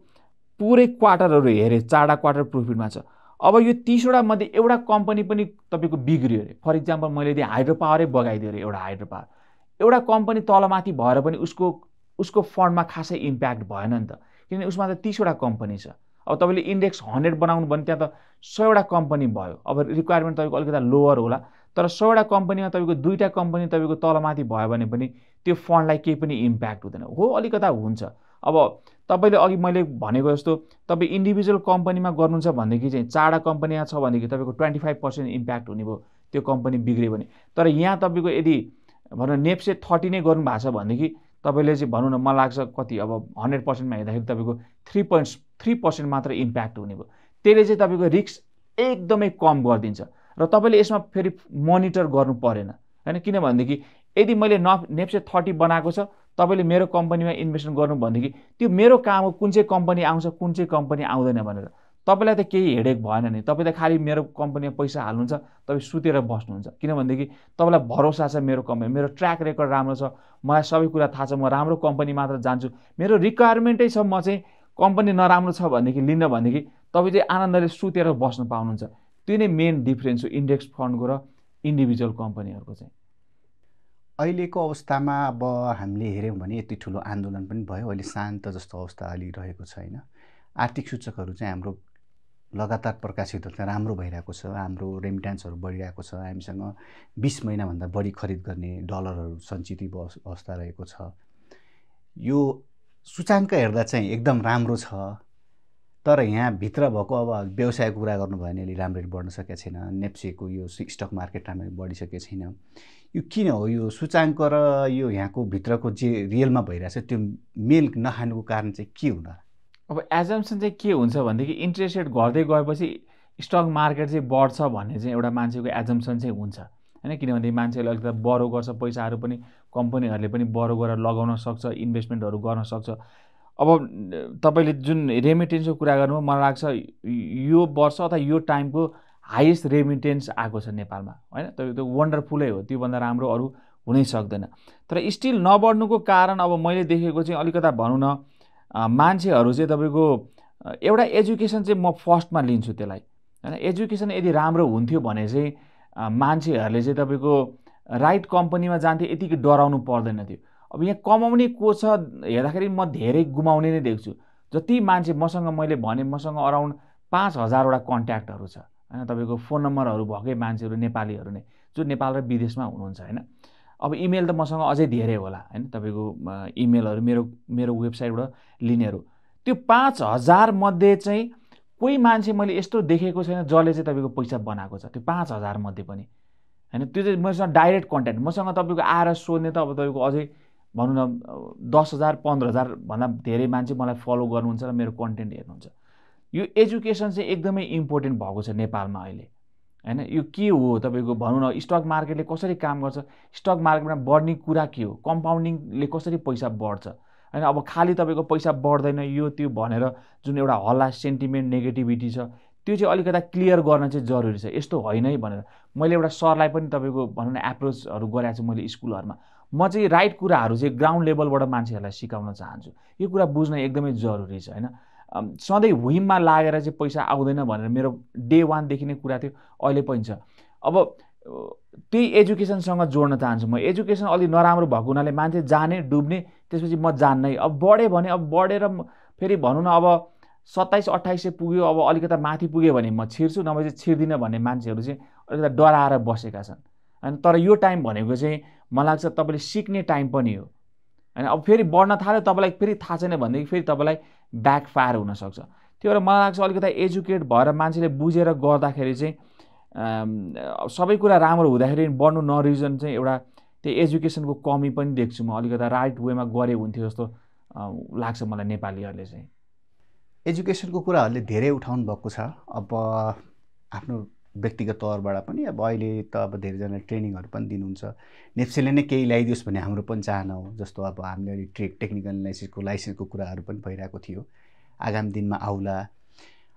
पुरै क्वार्टरहरू हेरेँ, 4वटा क्वार्टर प्रोफिटमा छ। अब यो 30वटा मध्ये एउटा कम्पनी पनि तपाईँको बिग्रियो अरे, फर इक्जाम्पल मैले यदि हाइड्रो पावरै बगाइदियो अरे, एउटा हाइड्रो पावर एउटा कम्पनी तलमाथि भएर पनि उसको फन्डमा खासै इम्प्याक्ट भएन नि त, किनभने उसमा त 30वटा कम्पनी छ। अब तपाईँले इन्डेक्स 100 बनाउनु भने त्यहाँ त 100वटा कम्पनी भयो। अब रिक्वायरमेन्ट तपाईँको अलिकति लोवर होला, तर 100वटा कम्पनीमा तपाईँको 2टा कम्पनी तपाईँको तलमाथि भयो भने पनि त्यो फन्डलाई केही पनि इम्प्याक्ट हुँदैन। हो अलिकता हुन्छ, अब तपाईँले अघि मैले भनेको जस्तो तपाईँ इन्डिभिजुअल कम्पनीमा गर्नुहुन्छ भनेदेखि चाहिँ 4वटा कम्पनीमा छ भनेदेखि तपाईँको 25% इम्प्याक्ट हुने भयो त्यो कम्पनी बिग्रियो भने। तर यहाँ तपाईँको यदि भनौँ नेप्से 30 नै गर्नुभएको छ भनेदेखि तपाईँले चाहिँ भनौँ न मलाई लाग्छ कति अब 100%मा हेर्दाखेरि तपाईँको 3% मात्र इम्प्याक्ट हुने भयो। त्यसले चाहिँ तपाईँको रिस्क एकदमै कम गरिदिन्छ र तपाईँले यसमा फेरि मोनिटर गर्नु परेन हैन। किनभनेदेखि यदि मैले नेप्से 30 बनाएको छ तपाईँले मेरो कम्पनीमा इन्भेस्टमेन्ट गर्नु भनेदेखि त्यो मेरो काम हो कुन चाहिँ कम्पनी आउँछ कुन चाहिँ कम्पनी आउँदैन भनेर। तपाईँलाई त केही हेडेक भएन नि, तपाईँ त खालि मेरो कम्पनीमा पैसा हाल्नुहुन्छ, तपाईँ सुतेर बस्नुहुन्छ। किनभनेदेखि तपाईँलाई भरोसा छ मेरो कम्पनी, मेरो ट्र्याक रेकर्ड राम्रो छ, मलाई सबै कुरा थाहा छ, म राम्रो कम्पनी मात्र जान्छु, मेरो रिक्वायरमेन्टै छ म चाहिँ कम्पनी नराम्रो छ भनेदेखि लिन भनेदेखि तपाईँ चाहिँ आनन्दले सुतेर बस्न पाउनुहुन्छ। त्यो नै मेन डिफ्रेन्स हो इन्डेक्स फन्डको र इन्डिभिजुअल कम्पनीहरूको चाहिँ। अहिलेको अवस्थामा अब हामीले हेऱ्यौँ भने यति ठुलो आन्दोलन पनि भयो, अहिले शान्त जस्तो अवस्था अलि रहेको छैन। आर्थिक सूचकहरू चाहिँ हाम्रो लगातार प्रकाशित हुन्छ, राम्रो भइरहेको छ, हाम्रो रेमिट्यान्सहरू बढिरहेको छ, हामीसँग 20 महिनाभन्दा बढी खरिद गर्ने डलरहरू सञ्चित अवस्था रहेको छ। यो सूचाङ्क हेर्दा चाहिँ एकदम राम्रो छ, तर यहाँभित्र भएको अब व्यवसायको कुरा गर्नु भयो भने अलि राम्ररी बढ्न सकेको छैन। नेप्सेको यो स्टक मार्केट राम्ररी बढिसकेको छैन। यो किन हो? यो सूचाङ्क र यो यहाँको भित्रको जे रियलमा भइरहेछ त्यो मेल नखानुको कारण चाहिँ के हुन? अब एजम्सन चाहिँ के हुन्छ भनेदेखि इन्ट्रेस्ट रेट घट्दै गएपछि स्टक मार्केट चाहिँ बढ्छ भन्ने चाहिँ एउटा मान्छेको एजम्सन चाहिँ हुन्छ हैन। किनभनेदेखि मान्छेले अलिकति बरो गर्छ, पैसाहरू पनि कम्पनीहरूले पनि बरो गरेर लगाउन सक्छ, इन्भेस्टमेन्टहरू गर्न सक्छ। अब तपाईँले जुन रेमिटेन्सको कुरा गर्नुभयो, मलाई लाग्छ यो वर्ष अथवा यो टाइमको हाइएस्ट रेमिटेन्स आएको छ नेपालमा हैन। त्यो वन्डरफुलै हो, त्योभन्दा राम्रो अरू हुनै सक्दैन। तर स्टिल नबढ्नुको कारण अब मैले देखेको चाहिँ अलिकता भनौँ न मान्छेहरू चाहिँ तपाईँको एउटा एजुकेसन चाहिँ म फर्स्टमा लिन्छु त्यसलाई हैन। एजुकेसन यदि राम्रो हुन्थ्यो भने चाहिँ मान्छेहरूले चाहिँ तपाईँको राइट कम्पनीमा जान्थे, यतिकै डराउनु पर्दैन थियो। अब यहाँ कमाउने को छ हेर्दाखेरि म धेरै गुमाउने नै देख्छु। जति मान्छे मैले भने मसँग अराउन्ड 5000वटा कन्ट्याक्टहरू छ हैन। तपाईँको फोन नम्बरहरू भएकै मान्छेहरू नेपालीहरू नै जो नेपाल र विदेशमा हुनुहुन्छ हैन। अब इमेल त मसँग अझै धेरै होला हैन। तपाईँको इमेलहरू मेरो वेबसाइटबाट लिनेहरू त्यो 5000 मध्ये चाहिँ कोही मान्छे मैले यस्तो देखेको छैन जसले चाहिँ तपाईँको पैसा बनाएको छ त्यो 5000 मध्ये पनि हैन। त्यो चाहिँ मसँग डाइरेक्ट कन्ट्याक्ट, मसँग तपाईँको आएर सोध्ने त अब तपाईँको अझै भनौँ न 10,000 15,000 भन्दा धेरै मान्छे मलाई फलो गर्नुहुन्छ र मेरो कन्टेन्ट हेर्नुहुन्छ। यो एजुकेसन चाहिँ एकदमै इम्पोर्टेन्ट भएको छ नेपालमा अहिले हैन। यो के हो तपाईँको भनौँ न स्टक मार्केटले कसरी काम गर्छ, स्टक मार्केटमा बढ्ने कुरा के हो, कम्पाउन्डिङले कसरी पैसा बढ्छ हैन। अब खालि तपाईँको पैसा बढ्दैन यो त्यो भनेर जुन एउटा हल्ला सेन्टिमेन्ट नेगेटिभिटी छ त्यो चाहिँ अलिकता क्लियर गर्न चाहिँ जरुरी छ। यस्तो होइन है भनेर मैले एउटा सरलाई पनि तपाईँको भनौँ न एप्रोचहरू गरेको छु मैले स्कुलहरूमा। म चाहिँ राइट कुराहरू चाहिँ ग्राउन्ड लेभलबाट मान्छेहरूलाई सिकाउन चाहन्छु। यो कुरा बुझ्न एकदमै जरुरी छ हैन। सधैँ हुइममा लागेर चाहिँ पैसा आउँदैन भनेर मेरो डे 1 देखि नै कुरा थियो, अहिले पनि छ। अब त्यही एजुकेसनसँग जोड्न चाहन्छु म। एजुकेसन अलि नराम्रो भएको हुनाले मान्छे जाने डुब्ने, त्यसपछि म जान्नै। अब बढ्यो भने अब बढेर फेरि भनौँ न अब 2700-2800 पुग्यो, अब अलिकता माथि पुग्यो भने म छिर्छु, नभए चाहिँ छिर्दिनँ भन्ने मान्छेहरू चाहिँ अलिकता डराएर बसेका छन् हैन। तर यो टाइम भनेको चाहिँ मलाई लाग्छ तपाईँले सिक्ने टाइम पनि हो हैन। अब फेरि बढ्न थाल्यो तपाईँलाई फेरि थाहा छैन भनेदेखि फेरि तपाईँलाई ब्याकफायर हुनसक्छ। त्यही भएर मलाई लाग्छ अलिकता एजुकेट भएर मान्छेले बुझेर गर्दाखेरि चाहिँ सबै कुरा राम्रो हुँदाखेरि बढ्नु नरिजन चाहिँ एउटा त्यो एजुकेसनको कमी पनि देख्छु म। अलिकता राइट वेमा गरे हुन्थ्यो जस्तो लाग्छ मलाई नेपालीहरूले चाहिँ। एजुकेसनको कुराहरूले धेरै उठाउनु भएको छ। अब आफ्नो व्यक्तिगत तौरबाट पनि अब अहिले त अब धेरैजना ट्रेनिङहरू पनि दिनुहुन्छ। नेप्सेले नै केही ल्याइदियोस् भन्ने हाम्रो पनि चाहना हो। जस्तो अब हामीले टेक्निकल लाइसेन्सको कुराहरू पनि भइरहेको थियो, आगामी दिनमा आउला।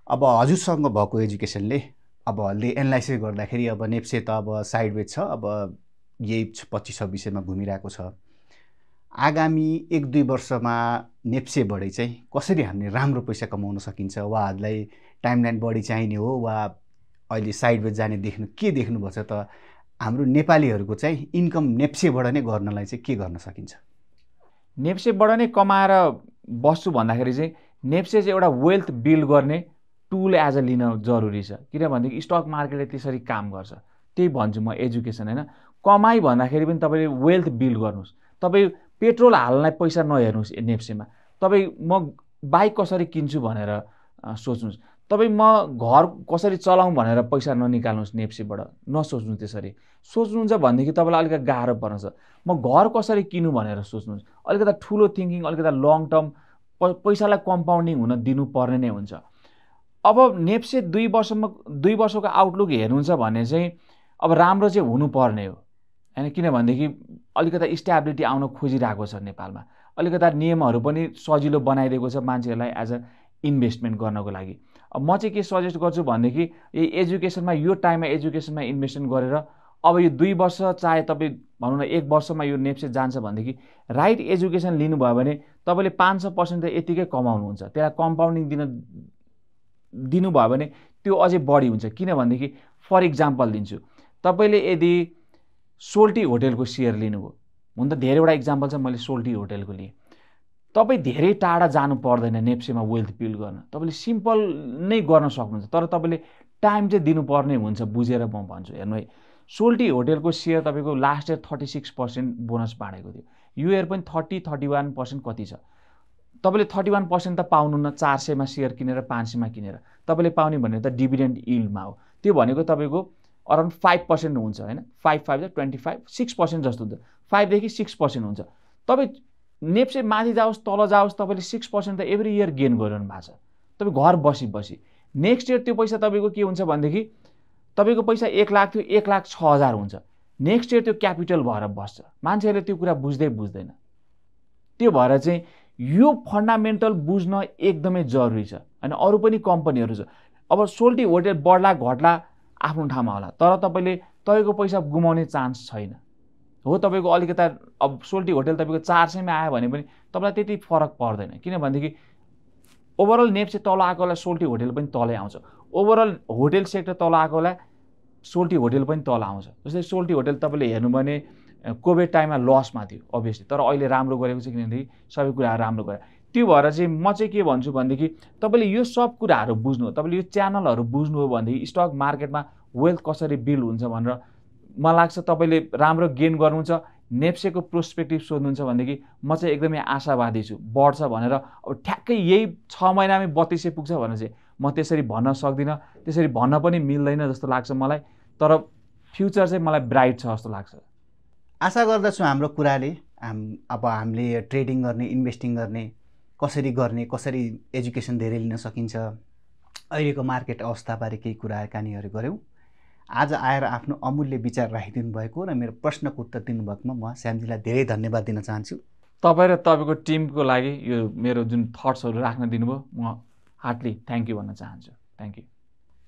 अब हजुरसँग भएको एजुकेसनले अब एनालाइसिस गर्दाखेरि अब नेप्से त अब साइडवेज छ, अब यही 25-26 घुमिरहेको छ। आगामी 1-2 वर्षमा नेप्सेबाटै चाहिँ कसरी हामीले राम्रो पैसा कमाउन सकिन्छ? उहाँहरूलाई टाइमलाइन बढी चाहिने हो वा अहिले साइडवेज जाने के देख्नुपर्छ त? हाम्रो नेपालीहरूको चाहिँ इन्कम नेप्सेबाट नै गर्नलाई चाहिँ के गर्न सकिन्छ? नेप्सेबाट नै कमाएर बस्छु भन्दाखेरि चाहिँ नेप्से चाहिँ एउटा वेल्थ बिल्ड गर्ने टुल एज अ लिन जरुरी छ। किनभनेदेखि स्टक मार्केटले त्यसरी काम गर्छ। त्यही भन्छु म एजुकेसन हैन। कमाई भन्दाखेरि पनि तपाईँले वेल्थ बिल्ड गर्नुहोस्। तपाईँ पेट्रोल हाल्नलाई पैसा नहेर्नुहोस् नेप्सेमा, तपाईँ म बाइक कसरी किन्छु भनेर सोच्नुहोस्। तपाईँ म घर कसरी चलाउँ भनेर पैसा ननिकाल्नुहोस् नेप्सेबाट, नसोच्नु त्यसरी। सोच्नुहुन्छ भनेदेखि तपाईँलाई अलिकति गाह्रो पर्छ। म घर कसरी किन्नु भनेर सोच्नुहोस्। अलिकति ठुलो थिङ्किङ, अलिकति लङ टर्म, पैसालाई कम्पाउन्डिङ हुन दिनुपर्ने नै हुन्छ। अब नेप्से 2 वर्षको आउटलुक हेर्नुहुन्छ भने चाहिँ अब राम्रो चाहिँ हुनुपर्ने हो हैन, किनभनेदेखि अलिकति स्टेबिलिटी आउन खोजिरहेको छ नेपालमा। अलिकति नियमहरू पनि सजिलो बनाइदिएको छ मान्छेहरूलाई एज अ इन्भेस्टमेन्ट गर्नको लागि। अब म चाहिँ के सजेस्ट गर्छु भनेदेखि यही एजुकेसनमा, यो टाइममा एजुकेसनमा इन्भेस्टमेन्ट गरेर अब यो 2 वर्ष चाहे तपाईँ भनौँ न 1 वर्षमा यो नेप्से जान्छ भनेदेखि राइट एजुकेसन लिनुभयो भने तपाईँले 500% त यतिकै कमाउनुहुन्छ। त्यसलाई कम्पाउन्डिङ दिनुभयो भने त्यो अझै बढी हुन्छ। किनभनेदेखि फर इक्जाम्पल दिन्छु, तपाईँले यदि सोल्टी होटेलको सेयर लिनुभयो, हुन त धेरैवटा इक्जाम्पल छ, मैले सोल्टी होटेलको लिएँ। तपाईँ धेरै टाढा जानु पर्दैन नेप्सेमा वेल्थ बिल्ड गर्न, तपाईँले सिम्पल नै गर्न सक्नुहुन्छ। तर तपाईँले टाइम चाहिँ दिनुपर्ने हुन्छ, बुझेर म भन्छु। हेर्नु है, सोल्टी होटेलको सेयर तपाईँको लास्ट इयर 36% बोनस बाँडेको थियो, यो इयर पनि 30-31% कति छ। तपाईँले 31% त पाउनुहुन्न 400 मा सेयर किनेर 500 मा किनेर। तपाईँले पाउने भनेको त डिभिडेन्ड यिल्डमा हो। त्यो भनेको तपाईँको अराउन्ड 5% हुन्छ हैन, 5 25 6% जस्तो हुन्छ। 5 देखि 6% हुन्छ। तपाईँ नेप्से माथि जाओस् तल जाओस् तपाईँले 6% त एभ्री इयर गेन गरिरहनु भएको छ। तपाईँ घर बसी नेक्स्ट इयर त्यो पैसा तपाईँको के हुन्छ भनेदेखि तपाईँको पैसा 1 लाख थियो 1,06,000 हुन्छ। नेक्स्ट इयर त्यो क्यापिटल भएर बस्छ। मान्छेहरूले त्यो कुरा बुझ्दैन। त्यो भएर चाहिँ यो फन्डामेन्टल बुझ्न एकदमै जरुरी छ। हैन, अरू पनि कम्पनीहरू छ। अब सोल्टी होटेल बढ्ला घट्ला आफ्नो ठाउँमा होला, तर तपाईँको पैसा गुमाउने चान्स छैन हो। तपाईँको अलिकता अब सोल्टी होटेल तपाईँको 400 मा आयो भने पनि तपाईँलाई त्यति फरक पर्दैन, किनभनेदेखि ओभरअल नेप्से तल आएकोलाई सोल्टी होटेल पनि तलै आउँछ। ओभरअल होटेल सेक्टर तल आएकोलाई सोल्टी होटेल पनि तल आउँछ। जस्तै सोल्टी होटेल तपाईँले हेर्नु भने कोभिड टाइममा लसमा थियो अभियसली, तर अहिले राम्रो गरेको छ, किनभनेदेखि सबै कुराहरू राम्रो गरे। त्यो भएर चाहिँ म चाहिँ के भन्छु भनेदेखि तपाईँले यो सब कुराहरू बुझ्नु हो, तपाईँले यो च्यानलहरू बुझ्नु हो भनेदेखि स्टक मार्केटमा वेल्थ कसरी बिल्ड हुन्छ भनेर मलाई लाग्छ तपाईँले राम्रो गेन गर्नुहुन्छ। नेप्सेको प्रोस्पेक्टिभ सोध्नुहुन्छ भनेदेखि म चाहिँ एकदमै आशावादी छु बढ्छ भनेर। अब ठ्याक्कै यही 6 महिनामै 3200 पुग्छ भनेर चाहिँ म त्यसरी भन्न सक्दिनँ, त्यसरी भन्न पनि मिल्दैन जस्तो लाग्छ मलाई। तर फ्युचर चाहिँ मलाई ब्राइट छ जस्तो लाग्छ। आशा गर्दछु हाम्रो कुराले अब हामीले ट्रेडिङ गर्ने, इन्भेस्टिङ गर्ने, कसरी एजुकेसन धेरै लिन सकिन्छ, अहिलेको मार्केट अवस्थाबारे केही कुराकानीहरू गऱ्यौँ। आज आएर आफ्नो अमूल्य विचार राखिदिनु भएको र मेरो प्रश्नको उत्तर दिनुभएकोमा म श्यामजीलाई धेरै धन्यवाद दिन चाहन्छु। तपाईँ र तपाईँको टिमको लागि यो मेरो जुन थट्सहरू राख्न दिनुभयो, म हार्टली थ्याङ्क यू भन्न चाहन्छु। Thank you.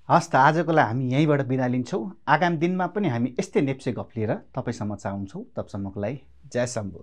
हस् त, आजको लागि हामी यहीँबाट बिदा लिन्छौँ। आगामी दिनमा पनि हामी यस्तै नेप्से गफ लिएर तपाईँसम्म आउँछौँ। तबसम्मको लागि जय शम्भु।